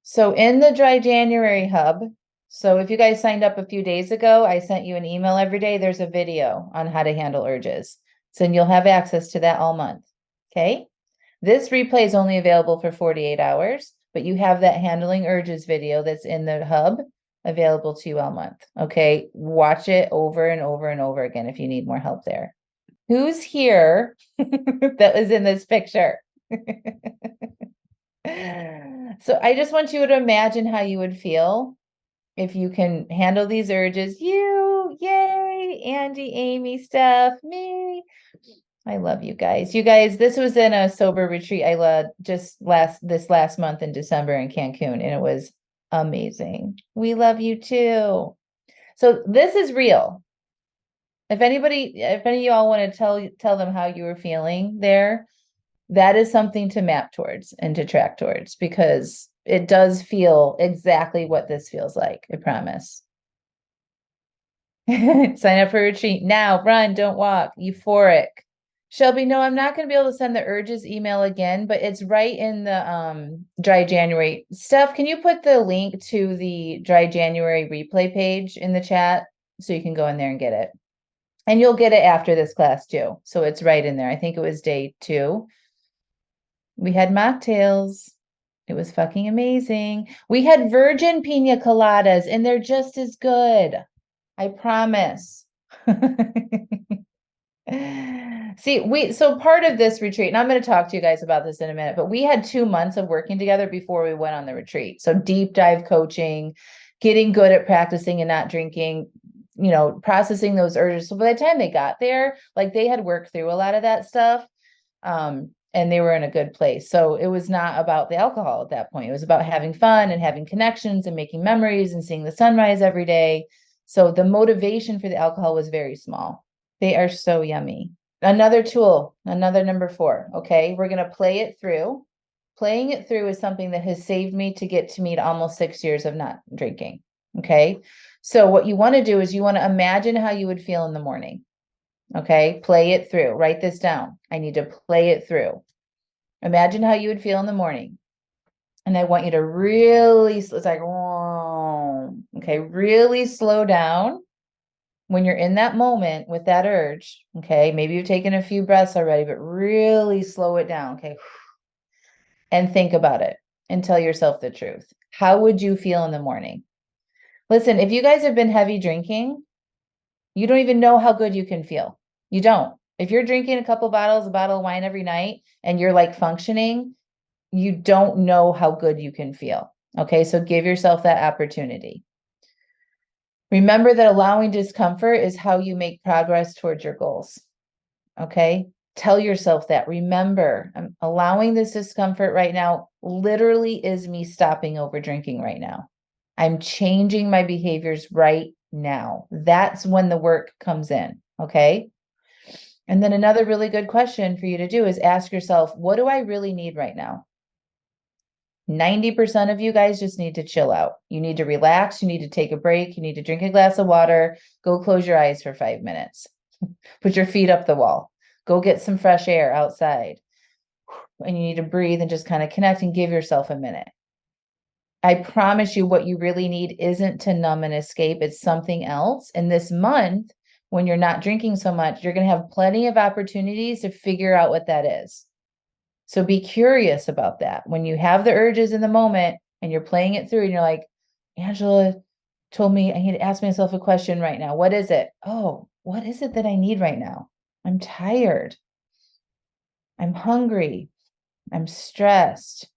Speaker 1: So in the Dry January Hub, so if you guys signed up a few days ago, I sent you an email every day. There's a video on how to handle urges. So you'll have access to that all month. Okay. This replay is only available for 48 hours, but you have that handling urges video that's in the hub available to you all month. Okay. Watch it over and over and over again if you need more help there. Who's here that was in this picture? So I just want you to imagine how you would feel if you can handle these urges. Yay, Angie, Amy, Steph, me. I love you guys. You guys, this was in a sober retreat I led this last month in December in Cancun, and it was amazing. We love you too. So this is real. If any of y'all want to tell them how you were feeling there, that is something to map towards and to track towards, because it does feel exactly what this feels like. I promise. Sign up for a retreat now. Run, don't walk. Euphoric. Shelby, no, I'm not going to be able to send the urges email again, but it's right in the Dry January. Steph, can you put the link to the Dry January replay page in the chat so you can go in there and get it? And you'll get it after this class too. So it's right in there. I think it was day 2. We had mocktails. It was fucking amazing. We had virgin pina coladas and they're just as good. I promise. So part of this retreat, and I'm going to talk to you guys about this in a minute, but we had 2 months of working together before we went on the retreat. So deep dive coaching, getting good at practicing and not drinking, processing those urges. So by the time they got there, like they had worked through a lot of that stuff. And they were in a good place. So it was not about the alcohol at that point. It was about having fun and having connections and making memories and seeing the sunrise every day. So the motivation for the alcohol was very small. They are so yummy. Another tool, another number 4. Okay. We're going to play it through. Playing it through is something that has saved me to get to meet almost 6 years of not drinking. Okay. So what you want to do is you want to imagine how you would feel in the morning. Okay. Play it through. Write this down. I need to play it through. Imagine how you would feel in the morning. And I want you to really, it's like, whoa, okay, really slow down when you're in that moment with that urge. Okay. Maybe you've taken a few breaths already, but really slow it down. Okay. And think about it and tell yourself the truth. How would you feel in the morning? Listen, if you guys have been heavy drinking, you don't even know how good you can feel. You don't. If you're drinking a bottle of wine every night and you're like functioning, you don't know how good you can feel. Okay. So give yourself that opportunity. Remember that allowing discomfort is how you make progress towards your goals. Okay. Tell yourself that. Remember, I'm allowing this discomfort right now literally is me stopping over drinking right now. I'm changing my behaviors right now. That's when the work comes in. Okay. And then another really good question for you to do is ask yourself, what do I really need right now? 90% of you guys just need to chill out. You need to relax. You need to take a break. You need to drink a glass of water. Go close your eyes for 5 minutes. Put your feet up the wall. Go get some fresh air outside. And you need to breathe and just kind of connect and give yourself a minute. I promise you what you really need isn't to numb and escape. It's something else. And this month, when you're not drinking so much, you're going to have plenty of opportunities to figure out what that is. So be curious about that. When you have the urges in the moment and you're playing it through and you're like, Angela told me I need to ask myself a question right now. What is it? Oh, what is it that I need right now? I'm tired. I'm hungry. I'm stressed.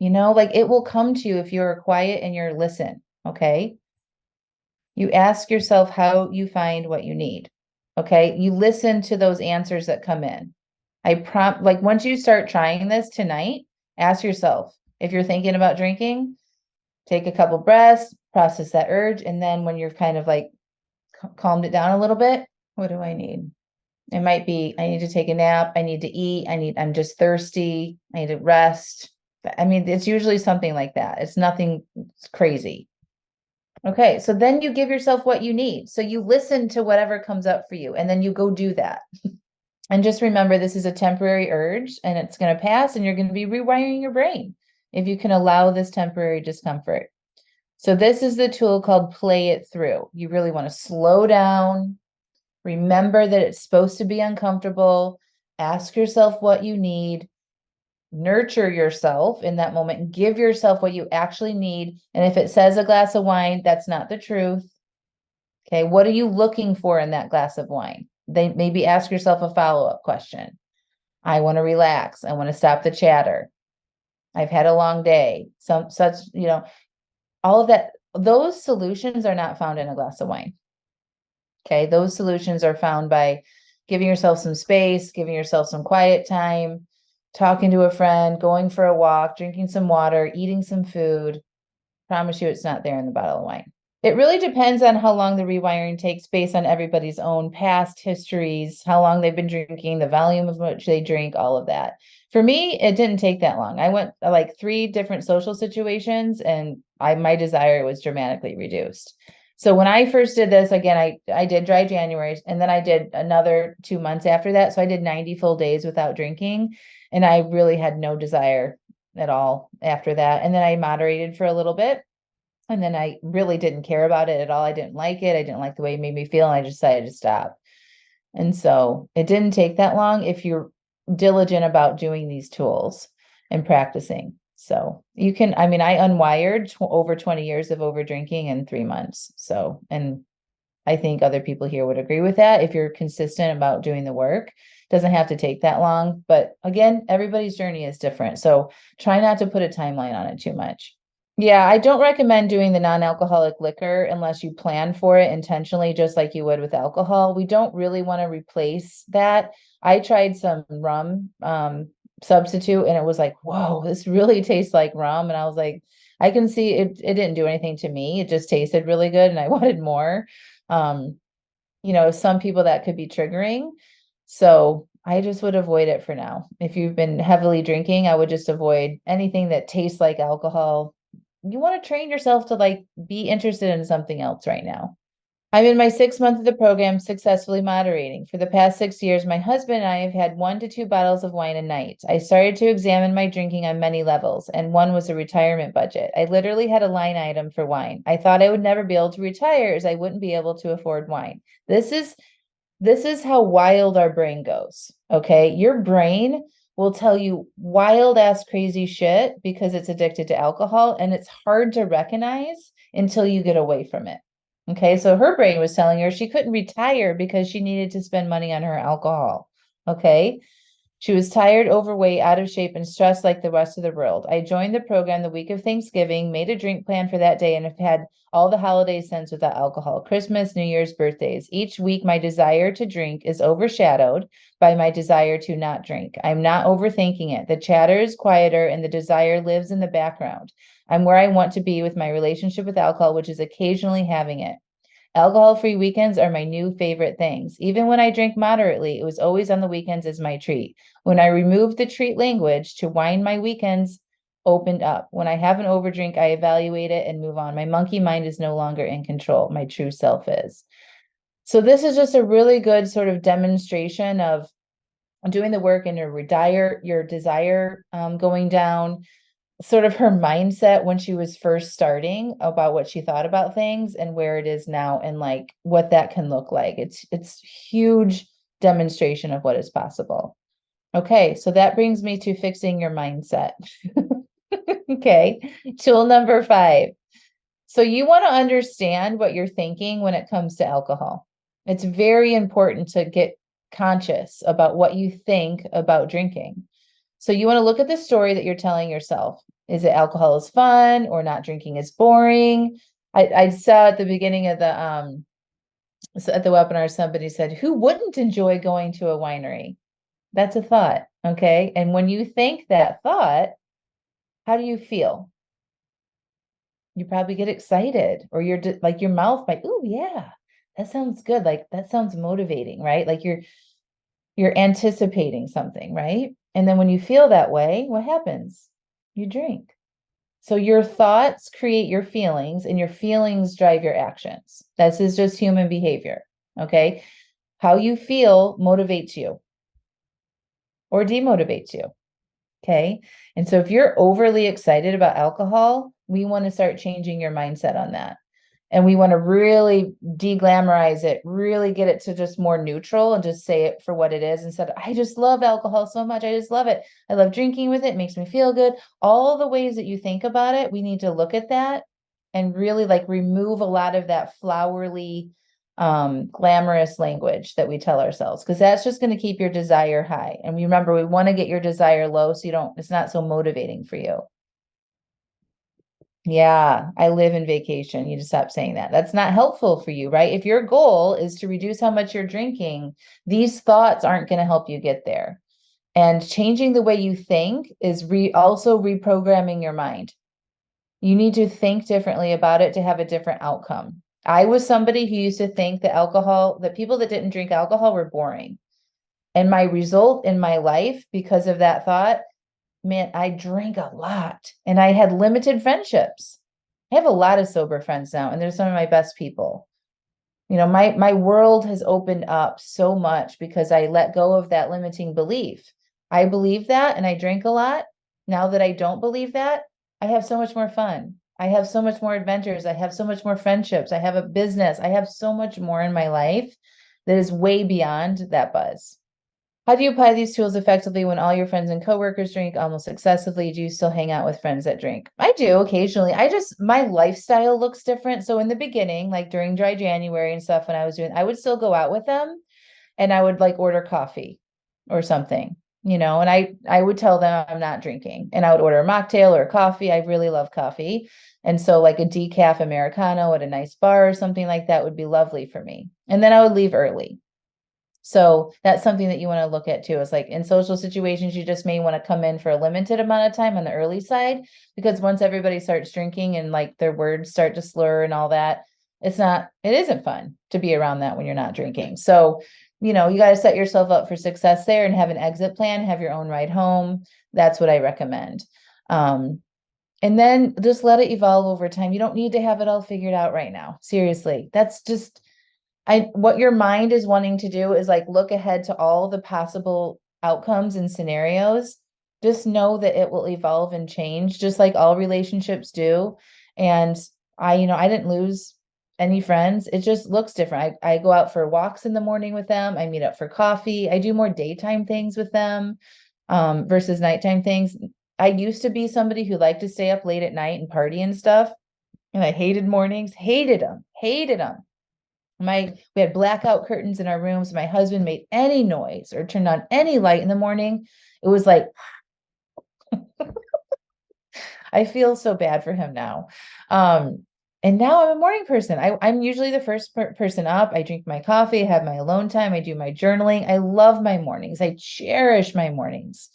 Speaker 1: Like it will come to you if you're quiet and you're listen. Okay. You ask yourself how you find what you need. Okay. You listen to those answers that come in. Like once you start trying this tonight, ask yourself if you're thinking about drinking, take a couple breaths, process that urge. And then when you're kind of like calmed it down a little bit, what do I need? It might be, I need to take a nap. I need to eat. I'm just thirsty. I need to rest. I mean, it's usually something like that. It's nothing crazy. Okay. So then you give yourself what you need. So you listen to whatever comes up for you and then you go do that. And just remember, this is a temporary urge and it's going to pass and you're going to be rewiring your brain if you can allow this temporary discomfort. So this is the tool called play it through. You really want to slow down. Remember that it's supposed to be uncomfortable. Ask yourself what you need. Nurture yourself in that moment and give yourself what you actually need. And if it says a glass of wine, that's not the truth. Okay. What are you looking for in that glass of wine? Then maybe ask yourself a follow-up question. I want to relax. I want to stop the chatter. I've had a long day. All of that. Those solutions are not found in a glass of wine. Okay. Those solutions are found by giving yourself some space, giving yourself some quiet time, talking to a friend, going for a walk, drinking some water, eating some food. Promise you it's not there in the bottle of wine. It really depends on how long the rewiring takes based on everybody's own past histories, how long they've been drinking, the volume of which they drink, all of that. For me, it didn't take that long. I went like 3 different social situations and my desire was dramatically reduced. So when I first did this, again, I did dry January and then I did another 2 months after that. So I did 90 full days without drinking and I really had no desire at all after that. And then I moderated for a little bit. And then I really didn't care about it at all. I didn't like it. I didn't like the way it made me feel. And I just decided to stop. And so it didn't take that long if you're diligent about doing these tools and practicing. So you can, I mean, I unwired over 20 years of over drinking in 3 months. So, and I think other people here would agree with that. If you're consistent about doing the work, doesn't have to take that long. But again, everybody's journey is different. So try not to put a timeline on it too much. Yeah, I don't recommend doing the non-alcoholic liquor unless you plan for it intentionally, just like you would with alcohol. We don't really want to replace that. I tried some rum substitute and it was like, whoa, this really tastes like rum. And I was like, I can see it didn't do anything to me. It just tasted really good and I wanted more. Um, some people that could be triggering. So I just would avoid it for now. If you've been heavily drinking, I would just avoid anything that tastes like alcohol. You want to train yourself to like be interested in something else right now. I'm in my 6 month of the program, successfully moderating. For the past 6 years, my husband and I have had 1 to 2 bottles of wine a night. I started to examine my drinking on many levels, and one was a retirement budget. I literally had a line item for wine. I thought I would never be able to retire as I wouldn't be able to afford wine. This is how wild our brain goes. Okay. Your brain will tell you wild ass crazy shit because it's addicted to alcohol and it's hard to recognize until you get away from it. Okay. So her brain was telling her she couldn't retire because she needed to spend money on her alcohol. Okay. She was tired, overweight, out of shape, and stressed like the rest of the world. I joined the program the week of Thanksgiving, made a drink plan for that day, and have had all the holidays since without alcohol. Christmas, New Year's, birthdays. Each week, my desire to drink is overshadowed by my desire to not drink. I'm not overthinking it. The chatter is quieter, and the desire lives in the background. I'm where I want to be with my relationship with alcohol, which is occasionally having it. Alcohol-free weekends are my new favorite things. Even when I drink moderately, it was always on the weekends as my treat. When I removed the treat language to wine, my weekends opened up. When I have an overdrink, I evaluate it and move on. My monkey mind is no longer in control. My true self is. So this is just a really good sort of demonstration of doing the work and your desire going down, sort of her mindset when she was first starting about what she thought about things and where it is now and like what that can look like. It's huge demonstration of what is possible. Okay, so that brings me to fixing your mindset. Okay, tool number 5. So you want to understand what you're thinking when it comes to alcohol. It's very important to get conscious about what you think about drinking. So you want to look at the story that you're telling yourself. Is it alcohol is fun or not drinking is boring? I saw at the beginning of at the webinar, somebody said, who wouldn't enjoy going to a winery? That's a thought. Okay. And when you think that thought, how do you feel? You probably get excited or you're like your mouth might, oh yeah, that sounds good. Like that sounds motivating, right? Like you're anticipating something, right? And then when you feel that way, what happens? You drink. So your thoughts create your feelings and your feelings drive your actions. This is just human behavior. Okay. How you feel motivates you or demotivates you. Okay. And so if you're overly excited about alcohol, we want to start changing your mindset on that. And we want to really de-glamorize it, really get it to just more neutral and just say it for what it is instead of, I just love alcohol so much. I just love it. I love drinking with it. It makes me feel good. All the ways that you think about it, we need to look at that and really like remove a lot of that flowery, glamorous language that we tell ourselves, because that's just going to keep your desire high. And remember, we want to get your desire low so it's not so motivating for you. Yeah, I live in vacation. You just stop saying that. That's not helpful for you, right? If your goal is to reduce how much you're drinking, these thoughts aren't going to help you get there. And changing the way you think is also reprogramming your mind. You need to think differently about it to have a different outcome. I was somebody who used to think that people that didn't drink alcohol were boring. And my result in my life because of that thought, man, I drank a lot and I had limited friendships. I have a lot of sober friends now, and they're some of my best people. My world has opened up so much because I let go of that limiting belief. I believe that and I drink a lot. Now that I don't believe that, I have so much more fun. I have so much more adventures. I have so much more friendships. I have a business. I have so much more in my life that is way beyond that buzz. How do you apply these tools effectively when all your friends and coworkers drink almost excessively? Do you still hang out with friends that drink? I do occasionally. My lifestyle looks different. So in the beginning, like during dry January and stuff, when I would still go out with them and I would like order coffee or something, and I would tell them I'm not drinking and I would order a mocktail or a coffee. I really love coffee. And so like a decaf Americano at a nice bar or something like that would be lovely for me. And then I would leave early. So that's something that you want to look at too. Is like in social situations, you just may want to come in for a limited amount of time on the early side, because once everybody starts drinking and like their words start to slur and all that, it isn't fun to be around that when you're not drinking. So, you got to set yourself up for success there and have an exit plan, have your own ride home. That's what I recommend. And then just let it evolve over time. You don't need to have it all figured out right now. Seriously, that's just what your mind is wanting to do is like look ahead to all the possible outcomes and scenarios. Just know that it will evolve and change, just like all relationships do. And I didn't lose any friends. It just looks different. I go out for walks in the morning with them. I meet up for coffee. I do more daytime things with them, versus nighttime things. I used to be somebody who liked to stay up late at night and party and stuff. And I hated mornings, hated them, hated them. We had blackout curtains in our rooms. My husband made any noise or turned on any light in the morning. It was like, I feel so bad for him now. And now I'm a morning person. I'm usually the first person up. I drink my coffee, I have my alone time, I do my journaling. I love my mornings. I cherish my mornings,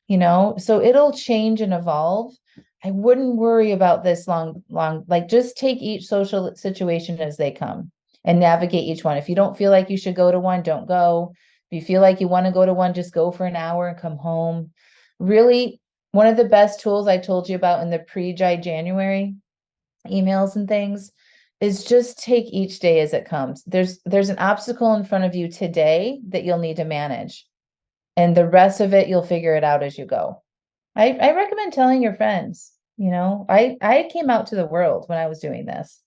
Speaker 1: so it'll change and evolve. I wouldn't worry about this long, like just take each social situation as they come and navigate each one. If you don't feel like you should go to one, don't go. If you feel like you want to go to one, just go for an hour and come home. Really, one of the best tools I told you about in the pre-dry January emails and things is just take each day as it comes. There's an obstacle in front of you today that you'll need to manage. And the rest of it, you'll figure it out as you go. I recommend telling your friends, I came out to the world when I was doing this.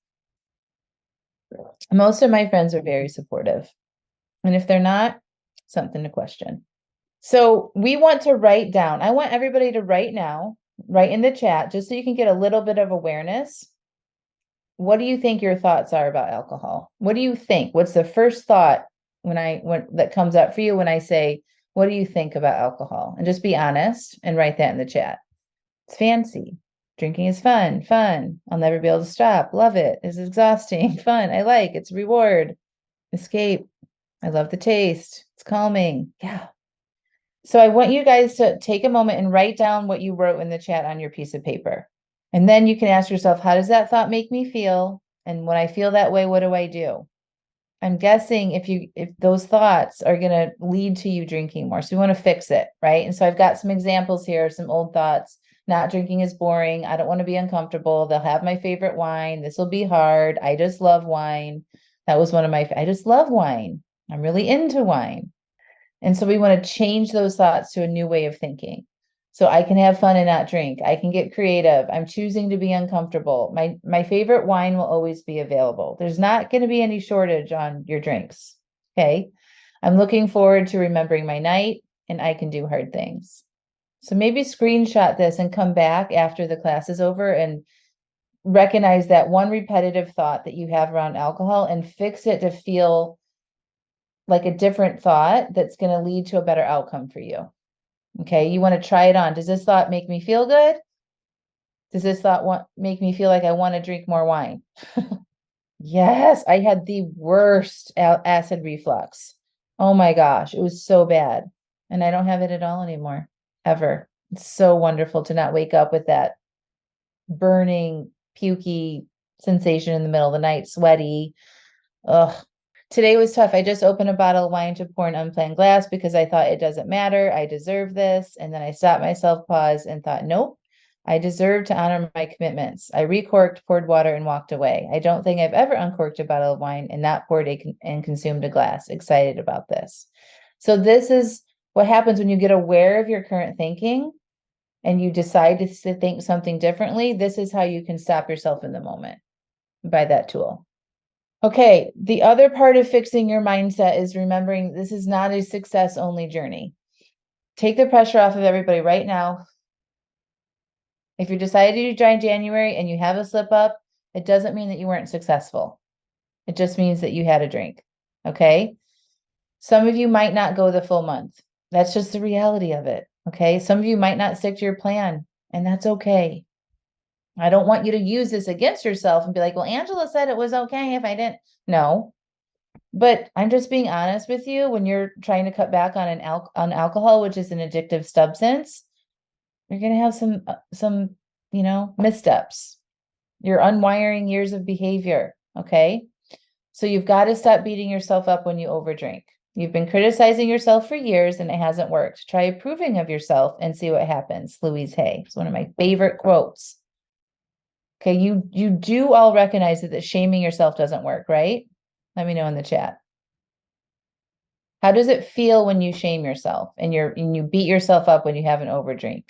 Speaker 1: Most of my friends are very supportive. And if they're not, something to question. So we want to write down. I want everybody to write now, write in the chat, just so you can get a little bit of awareness. What do you think your thoughts are about alcohol? What do you think? What's the first thought when that comes up for you when I say, what do you think about alcohol? And just be honest and write that in the chat. It's fancy. Drinking is fun. I'll never be able to stop. Love it. It's exhausting. Fun. I like. It's reward. Escape. I love the taste. It's calming. Yeah. So I want you guys to take a moment and write down what you wrote in the chat on your piece of paper. And then you can ask yourself, how does that thought make me feel? And when I feel that way, what do I do? I'm guessing if those thoughts are going to lead to you drinking more. So we want to fix it, right? And so I've got some examples here, some old thoughts. Not drinking is boring. I don't want to be uncomfortable. They'll have my favorite wine. This will be hard. I just love wine. That was I just love wine. I'm really into wine. And so we want to change those thoughts to a new way of thinking. So I can have fun and not drink. I can get creative. I'm choosing to be uncomfortable. My favorite wine will always be available. There's not going to be any shortage on your drinks. Okay. I'm looking forward to remembering my night, and I can do hard things. So maybe screenshot this and come back after the class is over and recognize that one repetitive thought that you have around alcohol and fix it to feel like a different thought that's going to lead to a better outcome for you. Okay, you want to try it on. Does this thought make me feel good? Does this thought make me feel like I want to drink more wine? Yes, I had the worst acid reflux. Oh my gosh, it was so bad. And I don't have it at all anymore, ever. It's so wonderful to not wake up with that burning, pukey sensation in the middle of the night, sweaty. Ugh. Today was tough. I just opened a bottle of wine to pour an unplanned glass because I thought it doesn't matter. I deserve this. And then I stopped myself, paused, and thought, nope, I deserve to honor my commitments. I recorked, poured water, and walked away. I don't think I've ever uncorked a bottle of wine and not poured and consumed a glass. Excited about this. So this is what happens when you get aware of your current thinking and you decide to think something differently. This is how you can stop yourself in the moment by that tool. Okay, the other part of fixing your mindset is remembering this is not a success only journey. Take the pressure off of everybody right now. If you decided to do dry January and you have a slip up, it doesn't mean that you weren't successful. It just means that you had a drink. Okay. Some of you might not go the full month. That's just the reality of it. Okay. Some of you might not stick to your plan, and that's okay. I don't want you to use this against yourself and be like, well, Angela said it was okay if I didn't. No, but I'm just being honest with you. When you're trying to cut back on on alcohol, which is an addictive substance, you're going to have some, missteps. You're unwiring years of behavior. Okay. So you've got to stop beating yourself up when you overdrink. You've been criticizing yourself for years and it hasn't worked. Try approving of yourself and see what happens. Louise Hay. It's one of my favorite quotes. Okay, you do all recognize that shaming yourself doesn't work, right? Let me know in the chat. How does it feel when you shame yourself and you beat yourself up when you have an overdrink?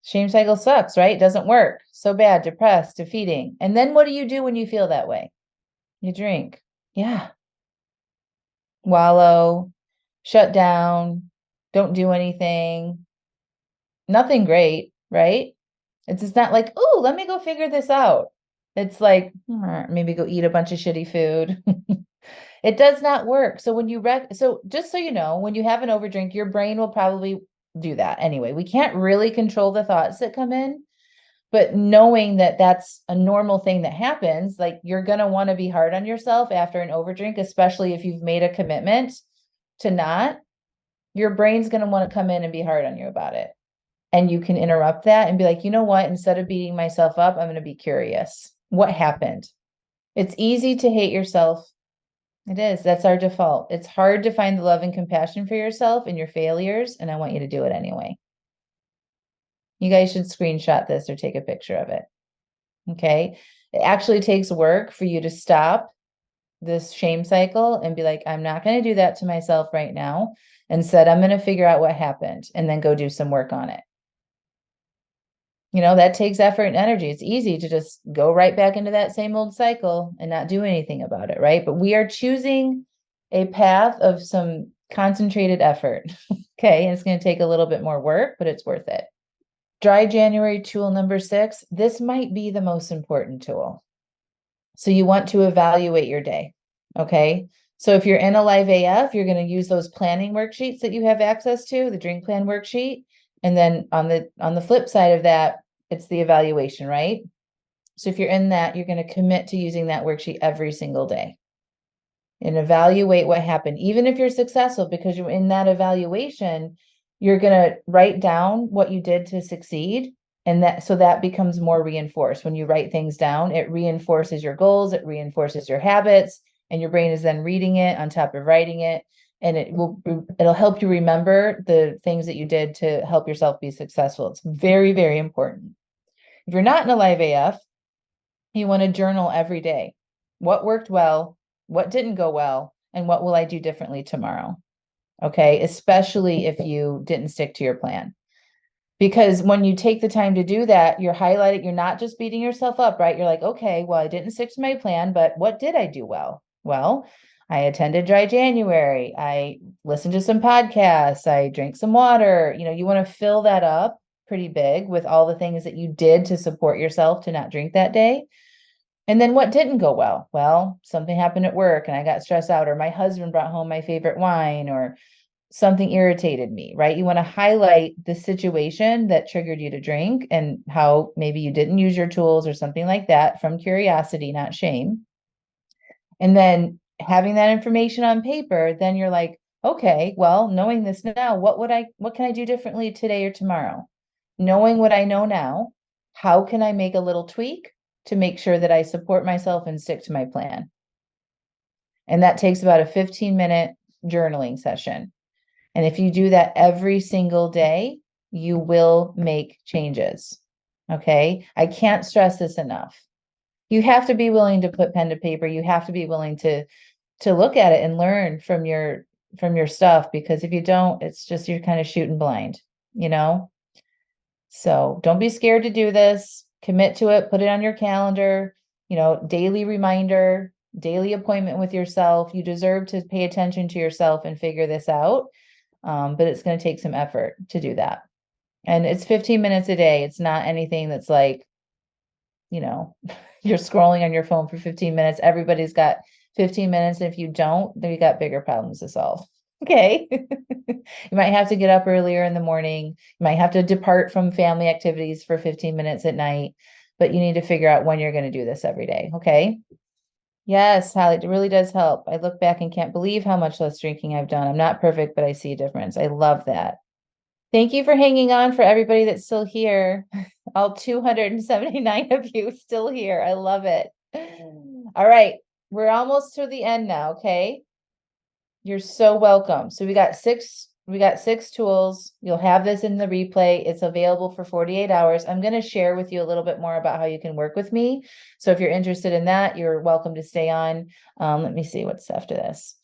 Speaker 1: Shame cycle sucks, right? It doesn't work. So bad, depressed, defeating. And then what do you do when you feel that way? You drink. Yeah. Wallow, shut down, don't do anything. Nothing great, right? It's just not like, oh, let me go figure this out. It's like, maybe go eat a bunch of shitty food. It does not work. So so just so you know, when you have an overdrink, your brain will probably do that anyway. We can't really control the thoughts that come in, but knowing that that's a normal thing that happens, like you're going to want to be hard on yourself after an overdrink, especially if you've made a commitment to not, your brain's going to want to come in and be hard on you about it. And you can interrupt that and be like, you know what? Instead of beating myself up, I'm going to be curious. What happened? It's easy to hate yourself. It is. That's our default. It's hard to find the love and compassion for yourself and your failures. And I want you to do it anyway. You guys should screenshot this or take a picture of it. Okay. It actually takes work for you to stop this shame cycle and be like, I'm not going to do that to myself right now. Instead, I'm going to figure out what happened and then go do some work on it. That takes effort and energy. It's easy to just go right back into that same old cycle and not do anything about it, right? But we are choosing a path of some concentrated effort. Okay. And it's going to take a little bit more work, but it's worth it. Dry January tool number 6. This might be the most important tool. So you want to evaluate your day. Okay. So if you're in a live AF, you're going to use those planning worksheets that you have access to, the drink plan worksheet. And then on the flip side of that, it's the evaluation, right? So if you're in that, you're going to commit to using that worksheet every single day and evaluate what happened, even if you're successful, because you're in that evaluation, you're going to write down what you did to succeed. And that becomes more reinforced. When you write things down, it reinforces your goals, it reinforces your habits, and your brain is then reading it on top of writing it. And it'll help you remember the things that you did to help yourself be successful. It's very, very important. If you're not in a live AF, you want to journal every day. What worked well, what didn't go well, and what will I do differently tomorrow? Okay, especially if you didn't stick to your plan. Because when you take the time to do that, you're highlighting, you're not just beating yourself up, right? You're like, okay, well, I didn't stick to my plan, but what did I do well? Well, I attended Dry January. I listened to some podcasts. I drank some water. You want to fill that up pretty big with all the things that you did to support yourself to not drink that day. And then what didn't go well? Well, something happened at work and I got stressed out, or my husband brought home my favorite wine, or something irritated me, right? You want to highlight the situation that triggered you to drink and how maybe you didn't use your tools or something like that from curiosity, not shame. And then having that information on paper, then you're like, okay, well, knowing this now, what can I do differently today or tomorrow? Knowing what I know now, how can I make a little tweak to make sure that I support myself and stick to my plan? And that takes about a 15-minute journaling session. And if you do that every single day, you will make changes. Okay. I can't stress this enough. You have to be willing to put pen to paper. You have to be willing to look at it and learn from your stuff, because if you don't, it's just, you're kind of shooting blind, So don't be scared to do this. Commit to it, put it on your calendar, daily reminder. daily appointment with yourself. You deserve to pay attention to yourself and figure this out. But it's going to take some effort to do that. And it's 15 minutes a day. It's not anything that's like, you know, you're scrolling on your phone for 15 minutes. Everybody's got 15 minutes. And if you don't, then you got bigger problems to solve. Okay. You might have to get up earlier in the morning. You might have to depart from family activities for 15 minutes at night, but you need to figure out when you're going to do this every day. Okay. Yes, Holly, it really does help. I look back and can't believe how much less drinking I've done. I'm not perfect, but I see a difference. I love that. Thank you for hanging on for everybody that's still here. All 279 of you still here. I love it. All right. We're almost to the end now, okay? You're so welcome. So we got six tools. You'll have this in the replay. It's available for 48 hours. I'm going to share with you a little bit more about how you can work with me. So if you're interested in that, you're welcome to stay on. Let me see what's after this.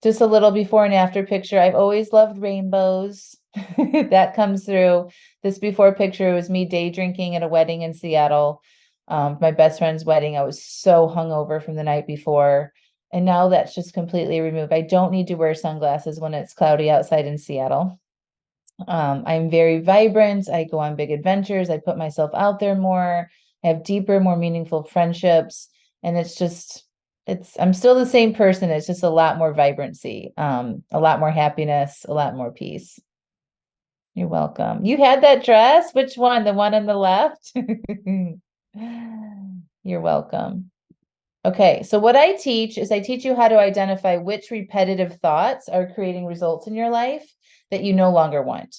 Speaker 1: Just a little before and after picture. I've always loved rainbows. That comes through. This before picture was me day drinking at a wedding in Seattle. My best friend's wedding. I was so hungover from the night before. And now that's just completely removed. I don't need to wear sunglasses when it's cloudy outside in Seattle. I'm very vibrant. I go on big adventures. I put myself out there more. I have deeper, more meaningful friendships. And I'm still the same person. It's just a lot more vibrancy, a lot more happiness, a lot more peace. You're welcome. You had that dress? Which one? The one on the left? You're welcome. Okay, so what I teach is I teach you how to identify which repetitive thoughts are creating results in your life that you no longer want.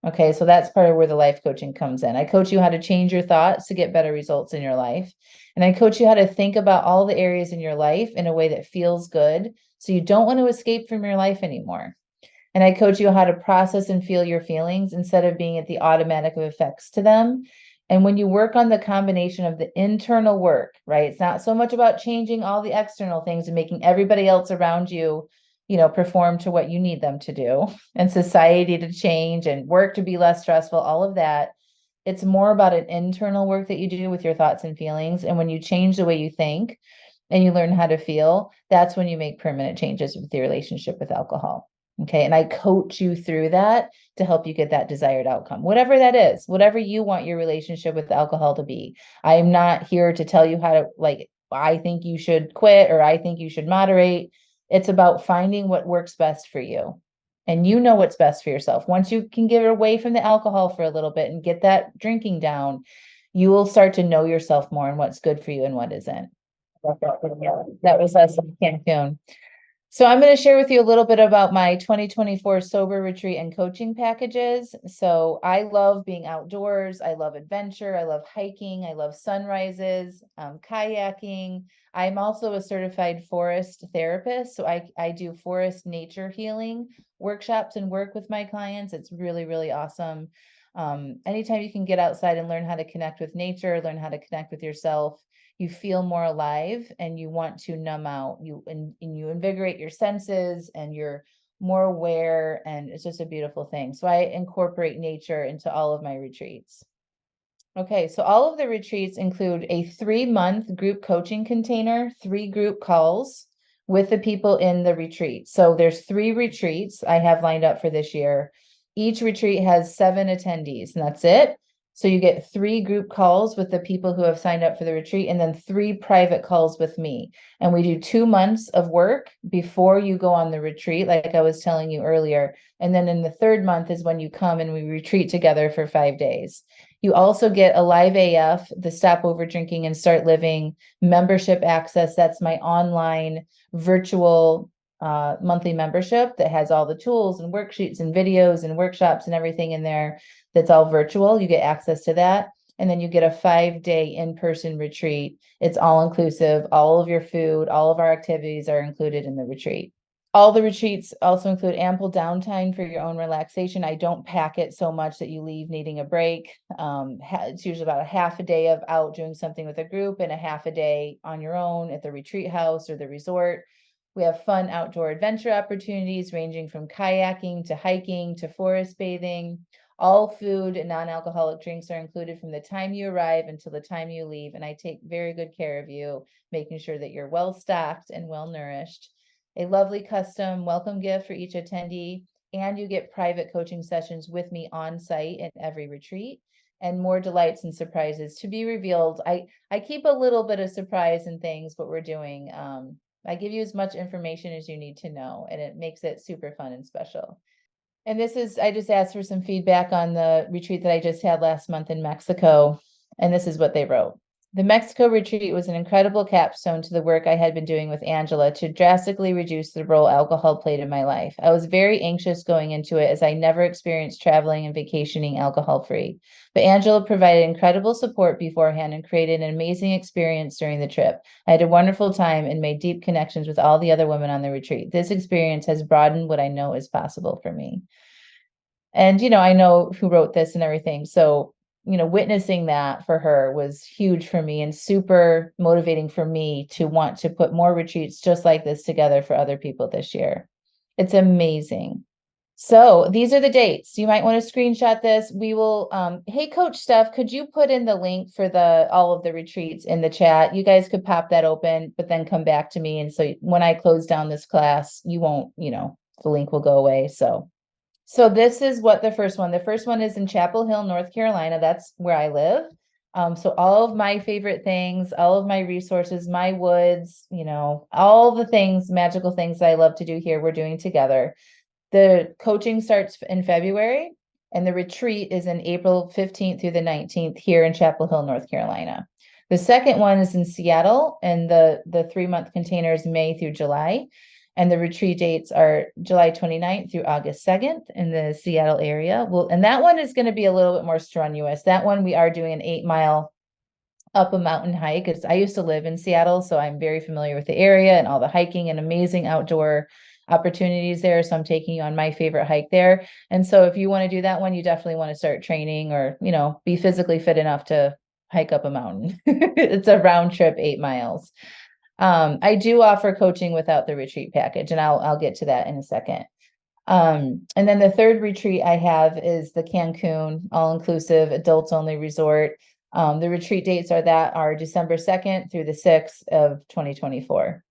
Speaker 1: Okay, so that's part of where the life coaching comes in. I coach you how to change your thoughts to get better results in your life. And I coach you how to think about all the areas in your life in a way that feels good. So you don't want to escape from your life anymore. And I coach you how to process and feel your feelings instead of being at the automatic effects to them. And when you work on the combination of the internal work, right? It's not so much about changing all the external things and making everybody else around you, perform to what you need them to do, and society to change and work to be less stressful, all of that. It's more about an internal work that you do with your thoughts and feelings. And when you change the way you think and you learn how to feel, that's when you make permanent changes with your relationship with alcohol. Okay. And I coach you through that to help you get that desired outcome, whatever that is, whatever you want your relationship with alcohol to be. I am not here to tell you how to, like, I think you should quit or I think you should moderate. It's about finding what works best for you. And you know what's best for yourself. Once you can get away from the alcohol for a little bit and get that drinking down, you will start to know yourself more and what's good for you and what isn't. That was us in Cancun. So I'm going to share with you a little bit about my 2024 sober retreat and coaching packages. So I love being outdoors. I love adventure. I love hiking. I love sunrises, kayaking. I'm also a certified forest therapist. So I do forest nature healing workshops and work with my clients. It's really, really awesome. Anytime you can get outside and learn how to connect with nature, learn how to connect with yourself, you feel more alive and you want to numb out, and you invigorate your senses and you're more aware, and it's just a beautiful thing. So I incorporate nature into all of my retreats. Okay, so all of the retreats include a 3-month group coaching container, 3 group calls with the people in the retreat. So there's 3 retreats I have lined up for this year. Each retreat has 7 attendees, and that's it. So you get 3 group calls with the people who have signed up for the retreat, and then 3 private calls with me. And we do 2 months of work before you go on the retreat, like I was telling you earlier. And then in the 3rd month is when you come and we retreat together for 5 days. You also get a live AF, the Stop Over Drinking and Start Living membership access. That's my online virtual monthly membership that has all the tools and worksheets and videos and workshops and everything in there. That's all virtual. You get access to that. And then you get a 5-day in-person retreat. It's all inclusive. All of your food, all of our activities are included in the retreat. All the retreats also include ample downtime for your own relaxation. I don't pack it so much that you leave needing a break. It's usually about a half a day of out doing something with a group and a half a day on your own at the retreat house or the resort. We have fun outdoor adventure opportunities ranging from kayaking to hiking to forest bathing, All food and non-alcoholic drinks are included from the time you arrive until the time you leave. And I take very good care of you, making sure that you're well stocked and well nourished. A lovely custom welcome gift for each attendee. And you get private coaching sessions with me on site at every retreat, and more delights and surprises to be revealed. I keep a little bit of surprise in things, what we're doing. I give you as much information as you need to know, and it makes it super fun and special. And I just asked for some feedback on the retreat that I just had last month in Mexico. And this is what they wrote. The Mexico retreat was an incredible capstone to the work I had been doing with Angela to drastically reduce the role alcohol played in my life. I was very anxious going into it as I never experienced traveling and vacationing alcohol free. But Angela provided incredible support beforehand and created an amazing experience during the trip. I had a wonderful time and made deep connections with all the other women on the retreat. This experience has broadened what I know is possible for me. And, I know who wrote this and everything. So, witnessing that for her was huge for me and super motivating for me to want to put more retreats just like this together for other people this year. It's amazing. So these are the dates. You might want to screenshot this. We will, hey, Coach Steph, could you put in the link for all of the retreats in the chat? You guys could pop that open, but then come back to me. And so when I close down this class, you won't, the link will go away. So this is what the first one is in Chapel Hill, North Carolina. That's where I live. So all of my favorite things, all of my resources, my woods, all the things, magical things that I love to do here, we're doing together. The coaching starts in February, and the retreat is in April 15th through the 19th here in Chapel Hill, North Carolina. The second one is in Seattle, and the 3-month container is May through July. And the retreat dates are July 29th through August 2nd in the Seattle area. And that one is going to be a little bit more strenuous. That one, we are doing an 8-mile up a mountain hike. Because I used to live in Seattle, so I'm very familiar with the area and all the hiking and amazing outdoor opportunities there. So I'm taking you on my favorite hike there. And so if you want to do that one, you definitely want to start training or, be physically fit enough to hike up a mountain. It's a round trip, 8 miles. I do offer coaching without the retreat package, and I'll get to that in a second. And then the third retreat I have is the Cancun all-inclusive adults only resort. The retreat dates are December 2nd through the 6th of 2024.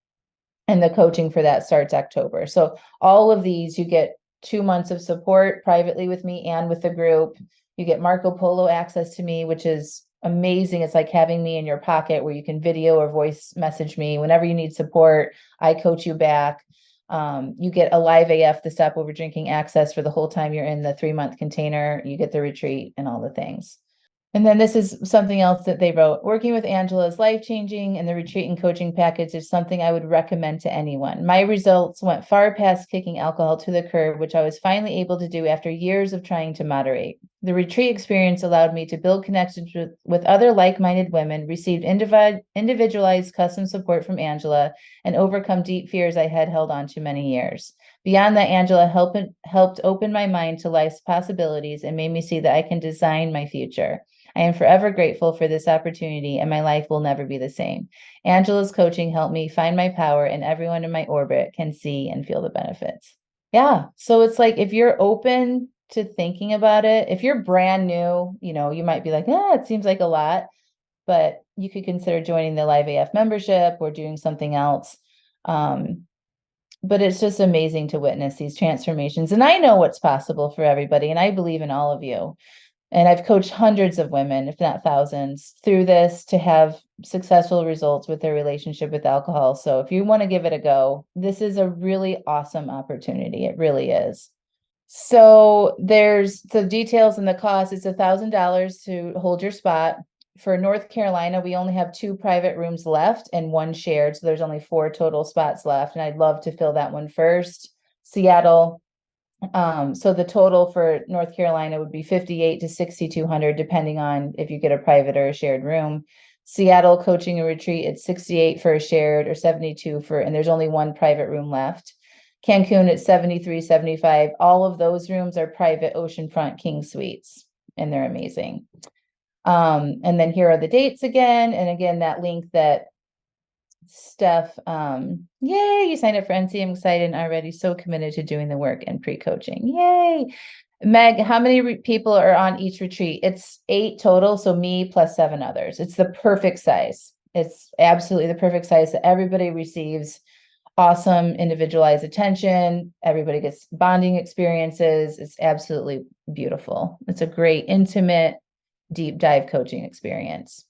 Speaker 1: And the coaching for that starts October. So all of these, you get 2 months of support privately with me and with the group. You get Marco Polo access to me, which is amazing. It's like having me in your pocket where you can video or voice message me whenever you need support. I coach you back. You get a live AF, the Stop Over Drinking access for the whole time you're in the 3-month container. You get the retreat and all the things. And then this is something else that they wrote. Working with Angela is life-changing, and the retreat and coaching package is something I would recommend to anyone. My results went far past kicking alcohol to the curb, which I was finally able to do after years of trying to moderate. The retreat experience allowed me to build connections with other like-minded women, received individualized custom support from Angela, and overcome deep fears I had held on to many years. Beyond that, Angela helped open my mind to life's possibilities and made me see that I can design my future. I am forever grateful for this opportunity, and my life will never be the same. Angela's coaching helped me find my power, and everyone in my orbit can see and feel the benefits. Yeah. So it's like, if you're open to thinking about it, if you're brand new, you might be like, it seems like a lot, but you could consider joining the Live AF membership or doing something else. But it's just amazing to witness these transformations. And I know what's possible for everybody, and I believe in all of you. And I've coached hundreds of women, if not thousands, through this to have successful results with their relationship with alcohol. So if you want to give it a go, this is a really awesome opportunity. It really is. So there's the details and the cost. It's $1,000 to hold your spot. For North Carolina, we only have 2 private rooms left and 1 shared. So there's only 4 total spots left. And I'd love to fill that one first. Seattle. So the total for North Carolina would be $5,800 to $6,200, depending on if you get a private or a shared room. Seattle coaching and retreat, it's $68 for a shared or $72 and there's only 1 private room left. Cancun, it's $73, $75. All of those rooms are private oceanfront king suites, and they're amazing. And then here are the dates again. And again, that link that Steph, yay, you signed up for NC. I'm excited and already so committed to doing the work and pre-coaching. Yay. Meg, how many people are on each retreat? It's 8 total, so me plus 7 others. It's the perfect size. It's absolutely the perfect size that everybody receives awesome individualized attention. Everybody gets bonding experiences. It's absolutely beautiful. It's a great, intimate, deep dive coaching experience.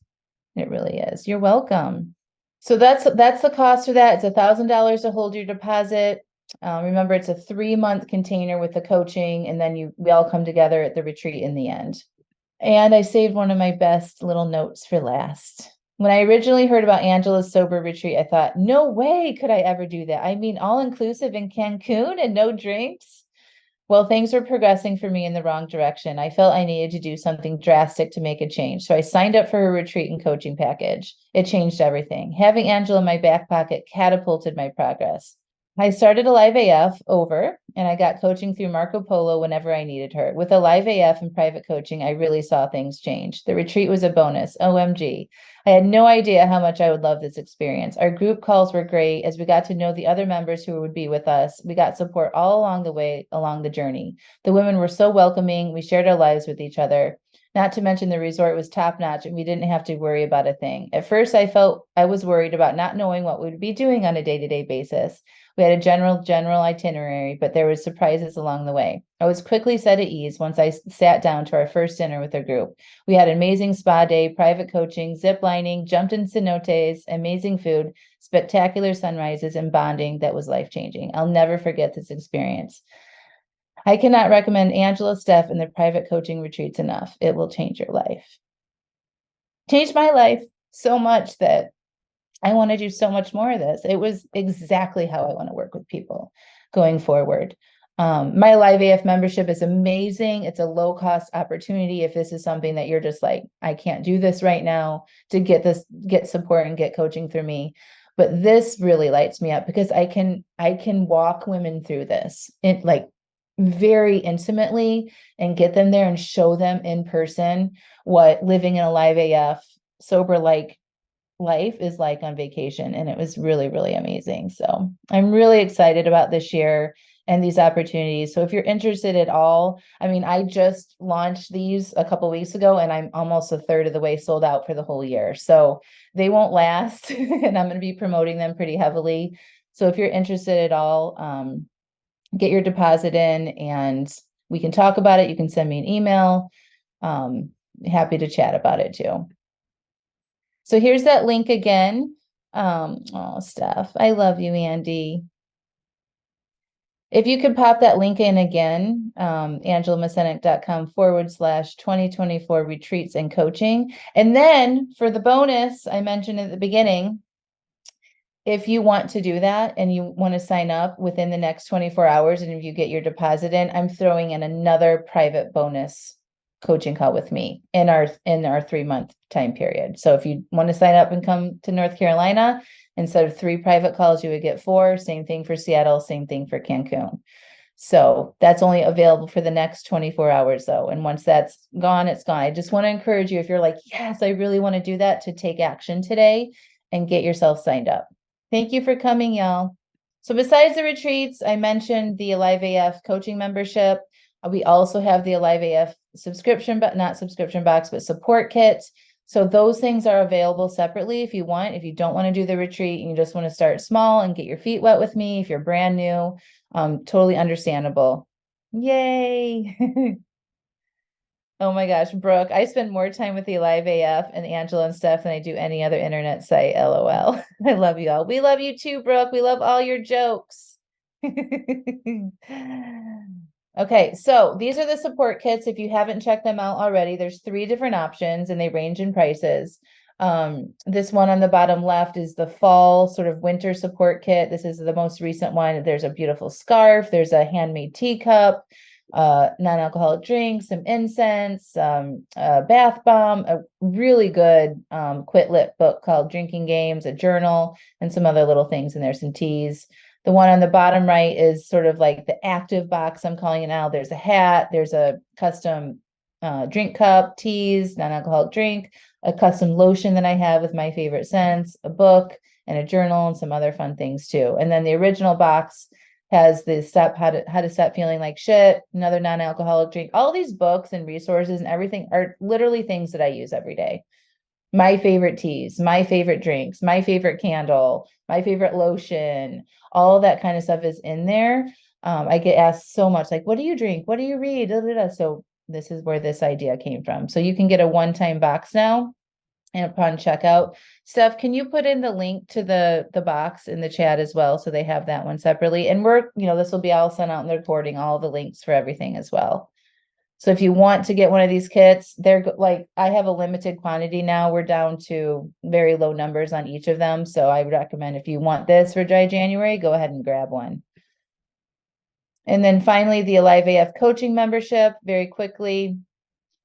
Speaker 1: It really is. You're welcome. So that's the cost for that. It's $1,000 to hold your deposit. Remember, it's a 3-month container with the coaching, and then we all come together at the retreat in the end. And I saved one of my best little notes for last. When I originally heard about Angela's sober retreat, I thought, no way could I ever do that. I mean, all inclusive in Cancun and no drinks. Well, things were progressing for me in the wrong direction. I felt I needed to do something drastic to make a change. So I signed up for her retreat and coaching package. It changed everything. Having Angela in my back pocket catapulted my progress. I started a live AF over and I got coaching through Marco Polo whenever I needed her. With a live AF and private coaching, I really saw things change. The retreat was a bonus. OMG. I had no idea how much I would love this experience. Our group calls were great as we got to know the other members who would be with us. We got support all along the way, along the journey. The women were so welcoming. We shared our lives with each other. Not to mention the resort was top notch and we didn't have to worry about a thing. At first, I was worried about not knowing what we'd be doing on a day-to-day basis. We had a general itinerary, but there were surprises along the way. I was quickly set at ease once I sat down to our first dinner with our group. We had an amazing spa day, private coaching, zip lining, jumped in cenotes, amazing food, spectacular sunrises, and bonding that was life-changing. I'll never forget this experience. I cannot recommend Angela Steph and the private coaching retreats enough. It will change your life. Changed my life so much that I want to do so much more of this. It was exactly how I want to work with people going forward. My Live AF membership is amazing. It's a low cost opportunity. If this is something that you're just like, I can't do this right now, to get support and get coaching through me. But this really lights me up because I can walk women through this like very intimately and get them there and show them in person what living in a Live AF sober like life is like on vacation. And it was really, really amazing. So I'm really excited about this year and these opportunities. So if you're interested at all, I mean, I just launched these a couple weeks ago and I'm almost a third of the way sold out for the whole year. So they won't last and I'm going to be promoting them pretty heavily. So if you're interested at all, get your deposit in and we can talk about it. You can send me an email. Happy to chat about it too. So here's that link again. Oh, Steph, I love you, Andy. If you could pop that link in again, angelamascenik.com/2024 retreats and coaching. And then for the bonus I mentioned at the beginning, if you want to do that and you want to sign up within the next 24 hours and if you get your deposit in, I'm throwing in another private bonus coaching call with me in our 3-month time period. So if you want to sign up and come to North Carolina, instead of 3 private calls, you would get 4. Same thing for Seattle, same thing for Cancun. So that's only available for the next 24 hours though. And once that's gone, it's gone. I just want to encourage you, if you're like, yes, I really want to do that, to take action today and get yourself signed up. Thank you for coming, y'all. So besides the retreats, I mentioned the Alive AF coaching membership. We also have the Alive AF subscription, but not subscription box, but support kit. So those things are available separately if you want. If you don't want to do the retreat and you just want to start small and get your feet wet with me, if you're brand new, totally understandable. Yay. Oh my gosh, Brooke, I spend more time with the Live AF and Angela and Steph than I do any other internet site. LOL. I love you all. We love you too, Brooke. We love all your jokes. Okay, so these are the support kits. If you haven't checked them out already, there's 3 different options and they range in prices. This one on the bottom left is the fall sort of winter support kit. This is the most recent one. There's a beautiful scarf. There's a handmade teacup, non-alcoholic drinks, some incense, a bath bomb, a really good quit lit book called Drinking Games, a journal, and some other little things in there, some teas. The one on the bottom right is sort of like the active box, I'm calling it now. There's a hat, there's a custom drink cup, teas, non-alcoholic drink, a custom lotion that I have with my favorite scents, a book, and a journal, and some other fun things too. And then the original box has the step how to stop feeling like shit, another non-alcoholic drink. All these books and resources and everything are literally things that I use every day. My favorite teas, my favorite drinks, my favorite candle, my favorite lotion, all that kind of stuff is in there. I get asked so much, like, what do you drink? What do you read? Da, da, da. So this is where this idea came from. So you can get a one-time box now. And upon checkout, Steph, can you put in the link to the box in the chat as well? So they have that one separately. And this will be all sent out in the recording, all the links for everything as well. So if you want to get one of these kits, they're like, I have a limited quantity now. We're down to very low numbers on each of them. So I recommend if you want this for dry January, go ahead and grab one. And then finally, the Alive AF coaching membership, very quickly.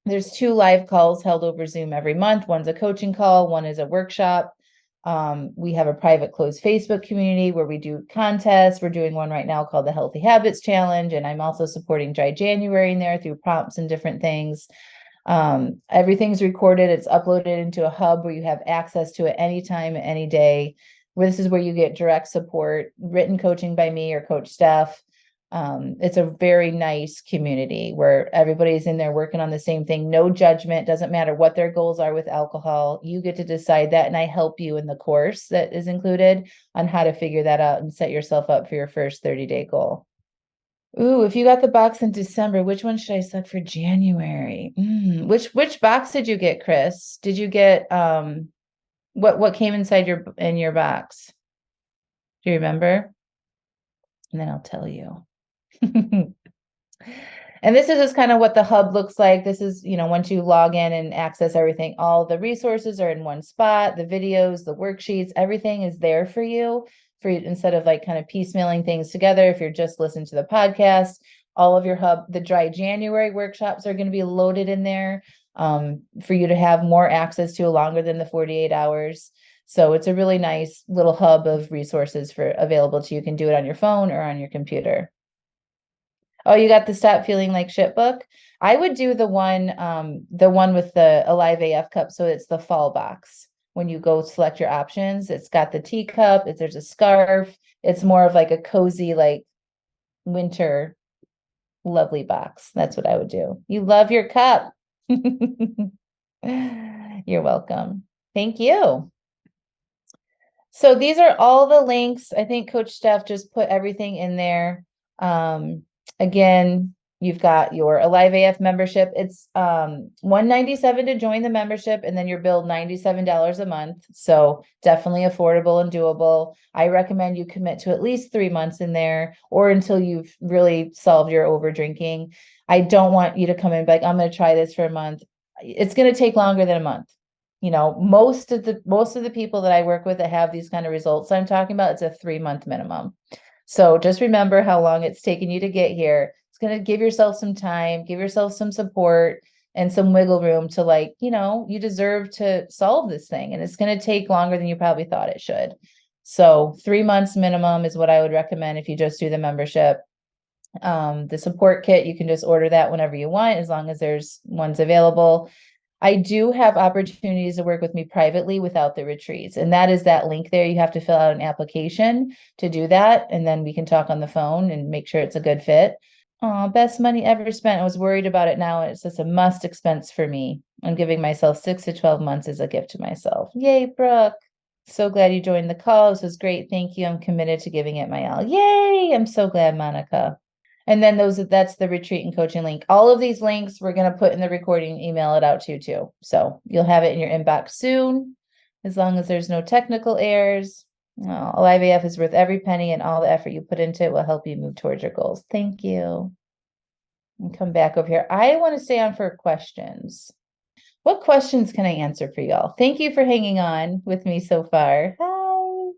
Speaker 1: There's 2 live calls held over Zoom every month. One's a coaching call, one is a workshop. We have a private closed Facebook community where we do contests. We're doing one right now called the Healthy Habits Challenge. And I'm also supporting Dry January in there through prompts and different things. Everything's recorded. It's uploaded into a hub where you have access to it anytime, any day. This is where you get direct support, written coaching by me or Coach Steph. It's a very nice community where everybody's in there working on the same thing. No judgment. Doesn't matter what their goals are with alcohol. You get to decide that. And I help you in the course that is included on how to figure that out and set yourself up for your first 30-day goal. Ooh, if you got the box in December, which one should I set for January? Which box did you get, Chris? Did you get what came inside your box? Do you remember? And then I'll tell you. And this is just kind of what the hub looks like. This is, once you log in and access everything, all the resources are in one spot, the videos, the worksheets, everything is there for you instead of like kind of piecemealing things together. If you're just listening to the podcast, all of your hub, the dry January workshops are going to be loaded in there for you to have more access to longer than the 48 hours. So it's a really nice little hub of resources available to you. You can do it on your phone or on your computer. Oh, you got the Stop Feeling Like Shit book? I would do the one with the Alive AF cup. So it's the fall box. When you go select your options, it's got the teacup, there's a scarf. It's more of like a cozy, like winter, lovely box. That's what I would do. You love your cup. You're welcome. Thank you. So these are all the links. I think Coach Steph just put everything in there. Again, you've got your Alive AF membership. It's $197 to join the membership, and then you're billed $97 a month. So definitely affordable and doable. I recommend you commit to at least 3 months in there, or until you've really solved your over drinking. I don't want you to come in and be like, I'm going to try this for a month. It's going to take longer than a month. Most of the people that I work with that have these kind of results I'm talking about, it's a 3-month minimum. So just remember how long it's taken you to get here. It's going to give yourself some time, give yourself some support and some wiggle room to you deserve to solve this thing. And it's going to take longer than you probably thought it should. So 3 months minimum is what I would recommend if you just do the membership. The support kit, you can just order that whenever you want, as long as there's ones available. I do have opportunities to work with me privately without the retreats. And that is that link there. You have to fill out an application to do that. And then we can talk on the phone and make sure it's a good fit. Oh, best money ever spent. I was worried about it now. It's just a must expense for me. I'm giving myself 6 to 12 months as a gift to myself. Yay, Brooke. So glad you joined the call. This was great. Thank you. I'm committed to giving it my all. Yay. I'm so glad, Monica. And then that's the retreat and coaching link. All of these links we're going to put in the recording, email it out to you too. So you'll have it in your inbox soon, as long as there's no technical errors. Alive AF is worth every penny, and all the effort you put into it will help you move towards your goals. Thank you. And come back over here. I want to stay on for questions. What questions can I answer for y'all? Thank you for hanging on with me so far. Hi.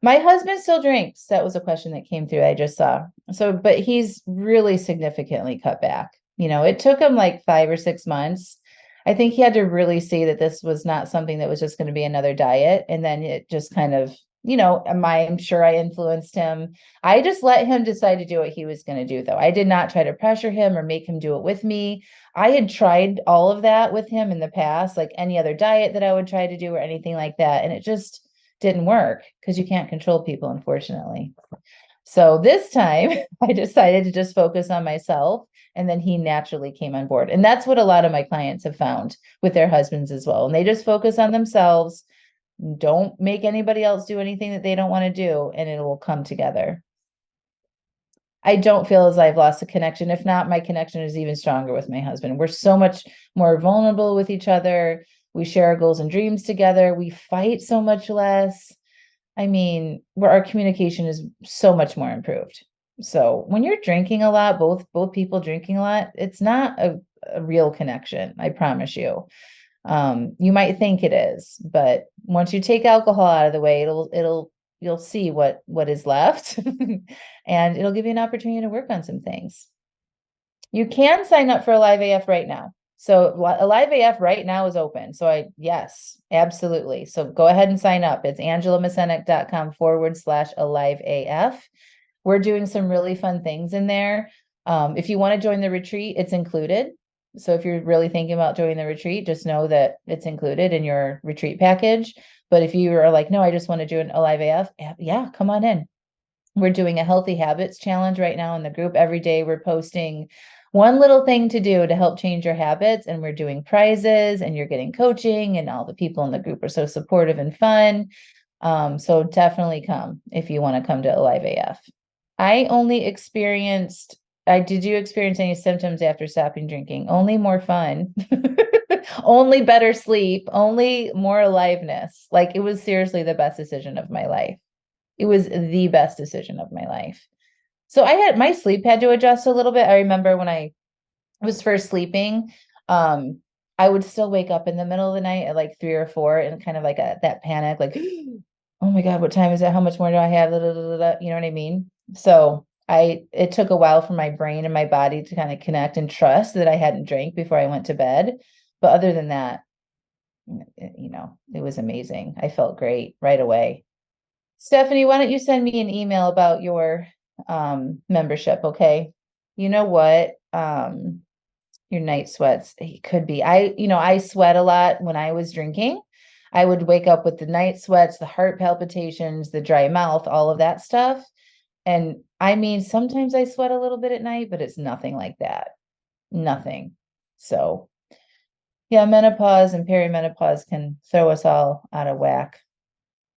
Speaker 1: My husband still drinks. That was a question that came through. I just saw. So, but he's really significantly cut back. It took him like 5 or 6 months. I think he had to really see that this was not something that was just going to be another diet. And then it just kind of, I'm sure I influenced him. I just let him decide to do what he was going to do, though. I did not try to pressure him or make him do it with me. I had tried all of that with him in the past, like any other diet that I would try to do or anything like that. And it just didn't work because you can't control people, unfortunately. So this time I decided to just focus on myself. And then he naturally came on board. And that's what a lot of my clients have found with their husbands as well. And they just focus on themselves. Don't make anybody else do anything that they don't want to do, and it will come together. I don't feel as I've lost a connection. If not, my connection is even stronger with my husband. We're so much more vulnerable with each other. We share our goals and dreams together. We fight so much less. I mean, where our communication is so much more improved. So when you're drinking a lot, both people drinking a lot, it's not a real connection, I promise you. You might think it is, but once you take alcohol out of the way, you'll see what is left, and it'll give you an opportunity to work on some things. You can sign up for a live AF right now. So a live AF right now is open. So yes, absolutely. So go ahead and sign up. It's angelamascenik.com/alive AF. We're doing some really fun things in there. If you want to join the retreat, it's included. So if you're really thinking about joining the retreat, just know that it's included in your retreat package. But if you are like, no, I just want to do an Alive AF, yeah, come on in. We're doing a healthy habits challenge right now in the group. Every day we're posting one little thing to do to help change your habits, and we're doing prizes, and you're getting coaching, and all the people in the group are so supportive and fun. So definitely come if you want to come to Alive AF. I only experienced, did you experience any symptoms after stopping drinking? Only more fun, only better sleep, only more aliveness. Like, it was seriously the best decision of my life. It was the best decision of my life. So my sleep had to adjust a little bit. I remember when I was first sleeping, um, I would still wake up in the middle of the night at like 3 or 4 and kind of like that panic, like, oh my God, what time is it? How much more do I have? Da, da, da, da, you know what I mean? So it took a while for my brain and my body to kind of connect and trust that I hadn't drank before I went to bed. But other than that, it was amazing. I felt great right away. Stephanie, why don't you send me an email about your membership, okay? You know what? Your night sweats, it could be. I sweat a lot when I was drinking. I would wake up with the night sweats, the heart palpitations, the dry mouth, all of that stuff. And I mean, sometimes I sweat a little bit at night, but it's nothing like that. Nothing. So, yeah, menopause and perimenopause can throw us all out of whack.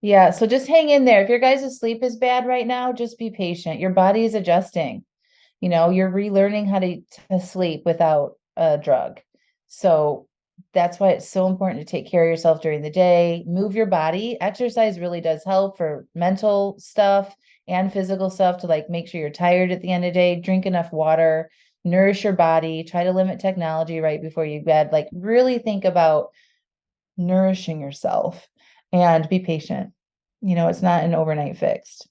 Speaker 1: Yeah, so just hang in there. If your guys' sleep is bad right now, just be patient. Your body is adjusting. You're relearning how to sleep without a drug. So that's why it's so important to take care of yourself during the day. Move your body. Exercise really does help for mental stuff and physical stuff, to like make sure you're tired at the end of the day. Drink enough water, nourish your body, try to limit technology right before you bed. Like, really think about nourishing yourself, and be patient. It's not an overnight fix.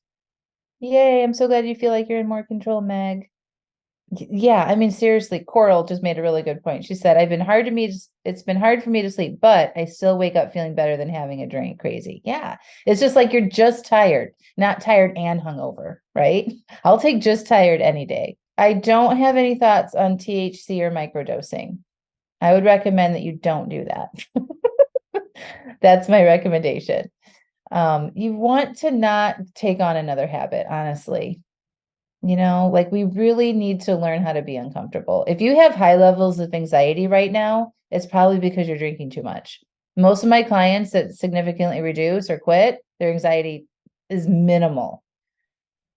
Speaker 1: Yay, I'm so glad you feel like you're in more control, Meg. Yeah, I mean, seriously, Coral just made a really good point. She said, it's been hard for me to sleep, but I still wake up feeling better than having a drink. Crazy. Yeah. It's just like you're just tired, not tired and hungover, right? I'll take just tired any day. I don't have any thoughts on THC or microdosing. I would recommend that you don't do that. That's my recommendation. You want to not take on another habit, honestly. Like, we really need to learn how to be uncomfortable. If you have high levels of anxiety right now, it's probably because you're drinking too much. Most of my clients that significantly reduce or quit, their anxiety is minimal.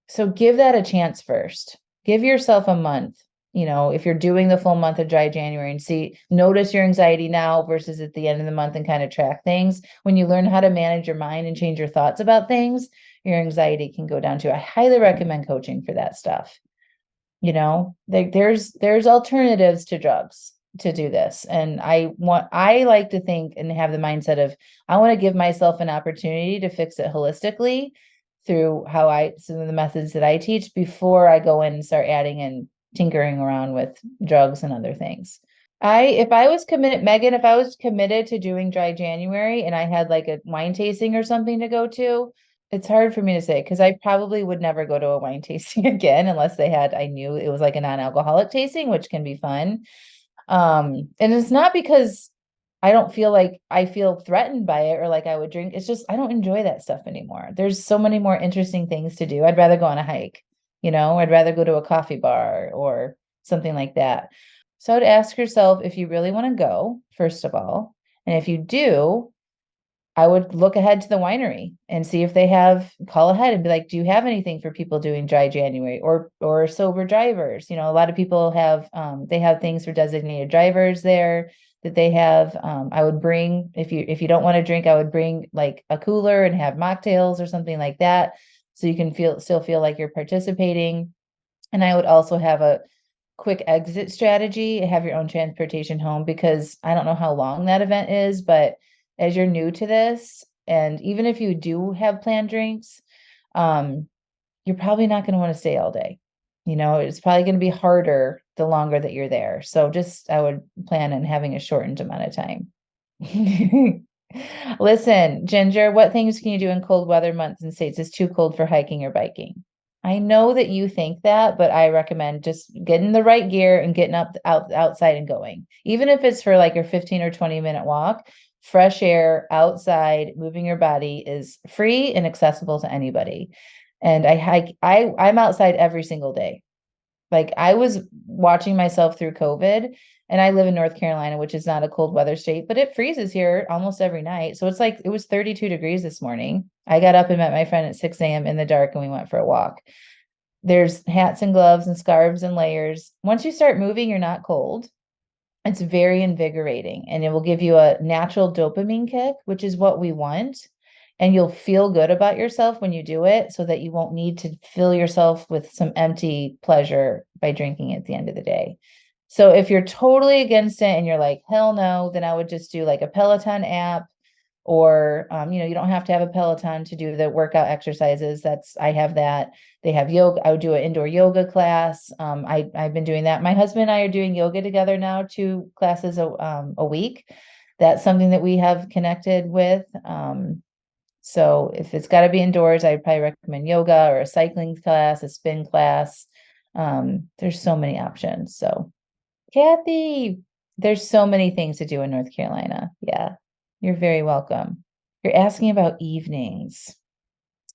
Speaker 1: So give that a chance first. Give yourself a month. If you're doing the full month of dry January, and notice your anxiety now versus at the end of the month, and kind of track things. When you learn how to manage your mind and change your thoughts about things, your anxiety can go down too. I highly recommend coaching for that stuff. There's alternatives to drugs to do this. And I like to think and have the mindset of, I want to give myself an opportunity to fix it holistically through some of the methods that I teach, before I go in and start adding and tinkering around with drugs and other things. If I was committed to doing dry January, and I had like a wine tasting or something to go to, it's hard for me to say, because I probably would never go to a wine tasting again unless I knew it was like a non-alcoholic tasting, which can be fun. And it's not because I feel threatened by it, or like I would drink. It's just, I don't enjoy that stuff anymore. There's so many more interesting things to do. I'd rather go on a hike. I'd rather go to a coffee bar or something like that. So I'd ask yourself if you really want to go, first of all. And if you do, I would look ahead to the winery and see if they call ahead and be like, do you have anything for people doing dry January or sober drivers? A lot of people they have things for designated drivers there that they have. I would bring, if you don't want to drink, I would bring like a cooler and have mocktails or something like that. So you can still feel like you're participating. And I would also have a quick exit strategy, have your own transportation home, because I don't know how long that event is, but as you're new to this, and even if you do have planned drinks, um, you're probably not going to want to stay all day. It's probably going to be harder the longer that you're there. So I would plan on having a shortened amount of time. Listen, Ginger, what things can you do in cold weather months and states it's too cold for hiking or biking? I know that you think that, but I recommend just getting the right gear and getting outside and going. Even if it's for like a 15 or 20-minute walk, fresh air outside, moving your body is free and accessible to anybody. And I'm outside every single day. Like I was watching myself through COVID, and I live in North Carolina, which is not a cold weather state, but it freezes here almost every night. So it's like it was 32 degrees this morning. I got up and met my friend at 6 a.m. in the dark and we went for a walk. There's hats and gloves and scarves and layers. Once you start moving, you're not cold. It's very invigorating and it will give you a natural dopamine kick, which is what we want. And you'll feel good about yourself when you do it so that you won't need to fill yourself with some empty pleasure by drinking at the end of the day. So if you're totally against it and you're like, hell no, then I would just do like a Peloton app or, you don't have to have a Peloton to do the workout exercises. I have that. They have yoga. I would do an indoor yoga class. I've been doing that. My husband and I are doing yoga together now, 2 classes a week. That's something that we have connected with. So if it's got to be indoors, I'd probably recommend yoga or a cycling class, a spin class. There's so many options. So Kathy, there's so many things to do in North Carolina. Yeah, you're very welcome. You're asking about evenings.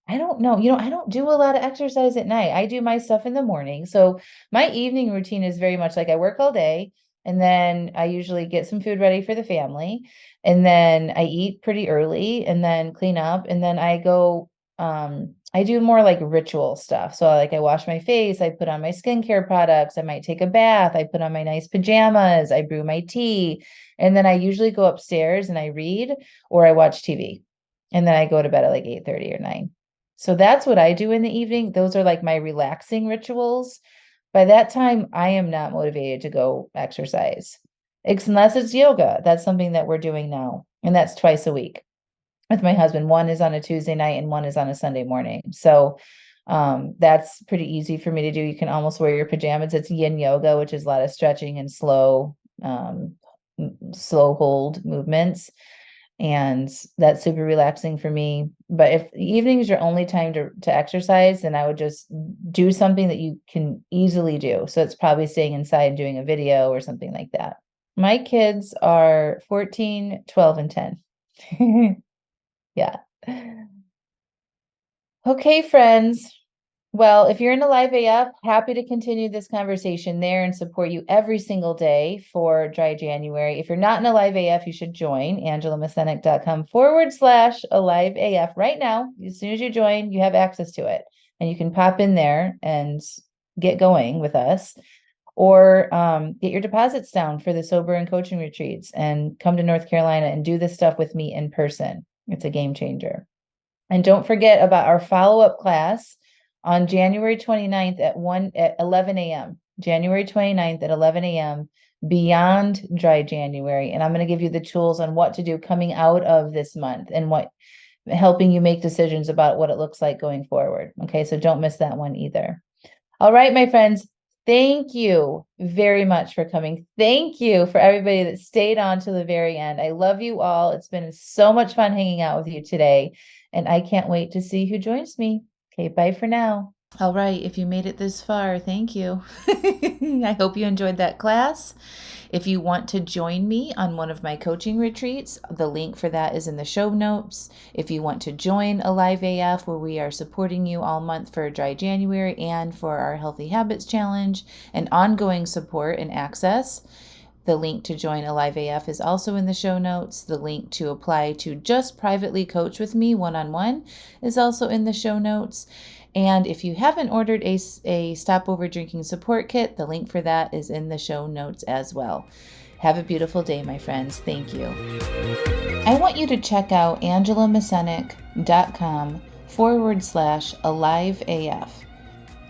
Speaker 1: I don't know. I don't do a lot of exercise at night. I do my stuff in the morning. So my evening routine is very much like I work all day and then I usually get some food ready for the family and then I eat pretty early and then clean up and then I do more like ritual stuff. So like I wash my face, I put on my skincare products, I might take a bath, I put on my nice pajamas, I brew my tea, and then I usually go upstairs and I read or I watch TV. And then I go to bed at like 8:30 or 9. So that's what I do in the evening. Those are like my relaxing rituals. By that time, I am not motivated to go exercise, unless it's yoga. That's something that we're doing now, and that's twice a week with my husband. One is on a Tuesday night and one is on a Sunday morning. So that's pretty easy for me to do. You can almost wear your pajamas. It's yin yoga, which is a lot of stretching and slow hold movements. And that's super relaxing for me. But if evening is your only time to exercise, then I would just do something that you can easily do. So it's probably staying inside and doing a video or something like that. My kids are 14, 12, and 10. Yeah. Okay, friends. Well, if you're in a live AF, happy to continue this conversation there and support you every single day for Dry January. If you're not in a live AF, you should join angelamascenik.com/alive AF right now. As soon as you join, you have access to it and you can pop in there and get going with us or get your deposits down for the sober and coaching retreats and come to North Carolina and do this stuff with me in person. It's a game changer. And don't forget about our follow-up class on January 29th at 11 a.m. January 29th at 11 a.m. Beyond Dry January. And I'm going to give you the tools on what to do coming out of this month and helping you make decisions about what it looks like going forward. Okay, so don't miss that one either. All right, my friends. Thank you very much for coming. Thank you for everybody that stayed on to the very end. I love you all. It's been so much fun hanging out with you today, and I can't wait to see who joins me. Okay, bye for now. All right, if you made it this far, thank you. I hope you enjoyed that class. If you want to join me on one of my coaching retreats, the link for that is in the show notes. If you want to join Alive AF, where we are supporting you all month for Dry January and for our Healthy Habits Challenge and ongoing support and access, the link to join Alive AF is also in the show notes. The link to apply to just privately coach with me one-on-one is also in the show notes. And if you haven't ordered a stopover drinking support kit, the link for that is in the show notes as well. Have a beautiful day, my friends. Thank you. I want you to check out angelamascenik.com/aliveaf.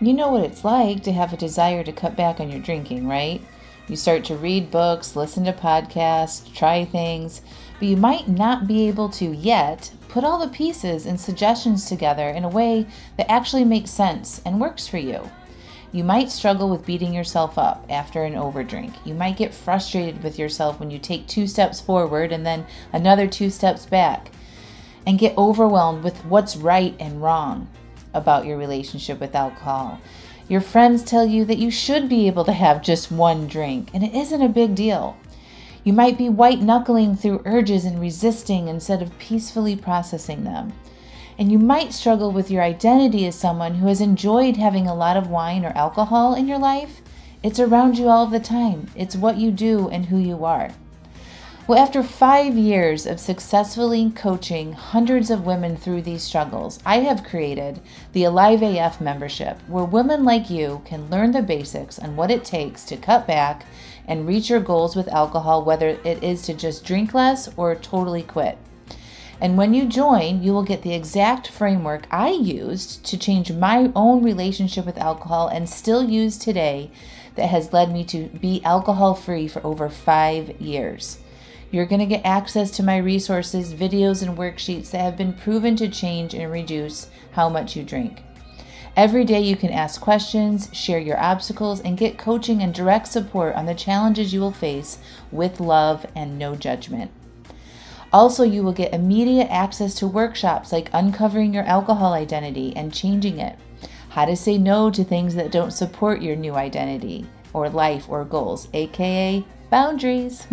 Speaker 1: You know what it's like to have a desire to cut back on your drinking, right? You start to read books, listen to podcasts, try things, but you might not be able to yet put all the pieces and suggestions together in a way that actually makes sense and works for you. You might struggle with beating yourself up after an overdrink. You might get frustrated with yourself when you take 2 steps forward and then another 2 steps back, and get overwhelmed with what's right and wrong about your relationship with alcohol. Your friends tell you that you should be able to have just one drink, and it isn't a big deal. You might be white-knuckling through urges and resisting instead of peacefully processing them. And you might struggle with your identity as someone who has enjoyed having a lot of wine or alcohol in your life. It's around you all the time. It's what you do and who you are. Well, after 5 years of successfully coaching hundreds of women through these struggles, I have created the Alive AF membership, where women like you can learn the basics on what it takes to cut back and reach your goals with alcohol, whether it is to just drink less or totally quit. And when you join, you will get the exact framework I used to change my own relationship with alcohol and still use today, that has led me to be alcohol-free for over 5 years. You're going to get access to my resources, videos, and worksheets that have been proven to change and reduce how much you drink. Every day you can ask questions, share your obstacles, and get coaching and direct support on the challenges you will face with love and no judgment. Also, you will get immediate access to workshops like uncovering your alcohol identity and changing it, how to say no to things that don't support your new identity or life or goals, aka boundaries.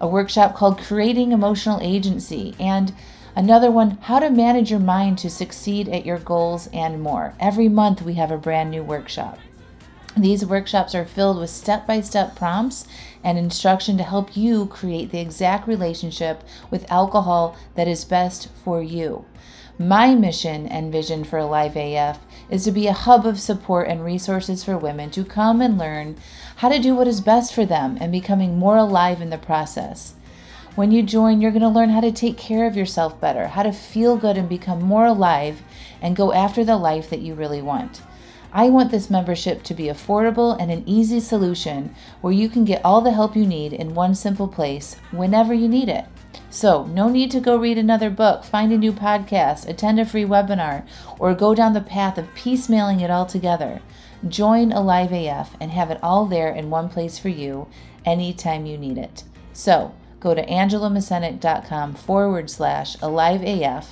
Speaker 1: A workshop called Creating Emotional Agency, and another one, How to Manage Your Mind to Succeed at Your Goals, and more. Every month we have a brand new workshop. These workshops are filled with step-by-step prompts and instruction to help you create the exact relationship with alcohol that is best for you. My mission and vision for Alive AF is to be a hub of support and resources for women to come and learn how to do what is best for them and becoming more alive in the process. When you join, you're going to learn how to take care of yourself better, how to feel good and become more alive and go after the life that you really want. I want this membership to be affordable and an easy solution where you can get all the help you need in one simple place whenever you need it. So, no need to go read another book, find a new podcast, attend a free webinar, or go down the path of piecemealing it all together. Join Alive AF and have it all there in one place for you anytime you need it. So, go to angelamascenik.com/aliveaf,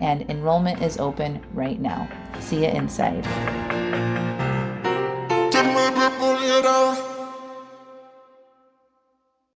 Speaker 1: and enrollment is open right now. See you inside.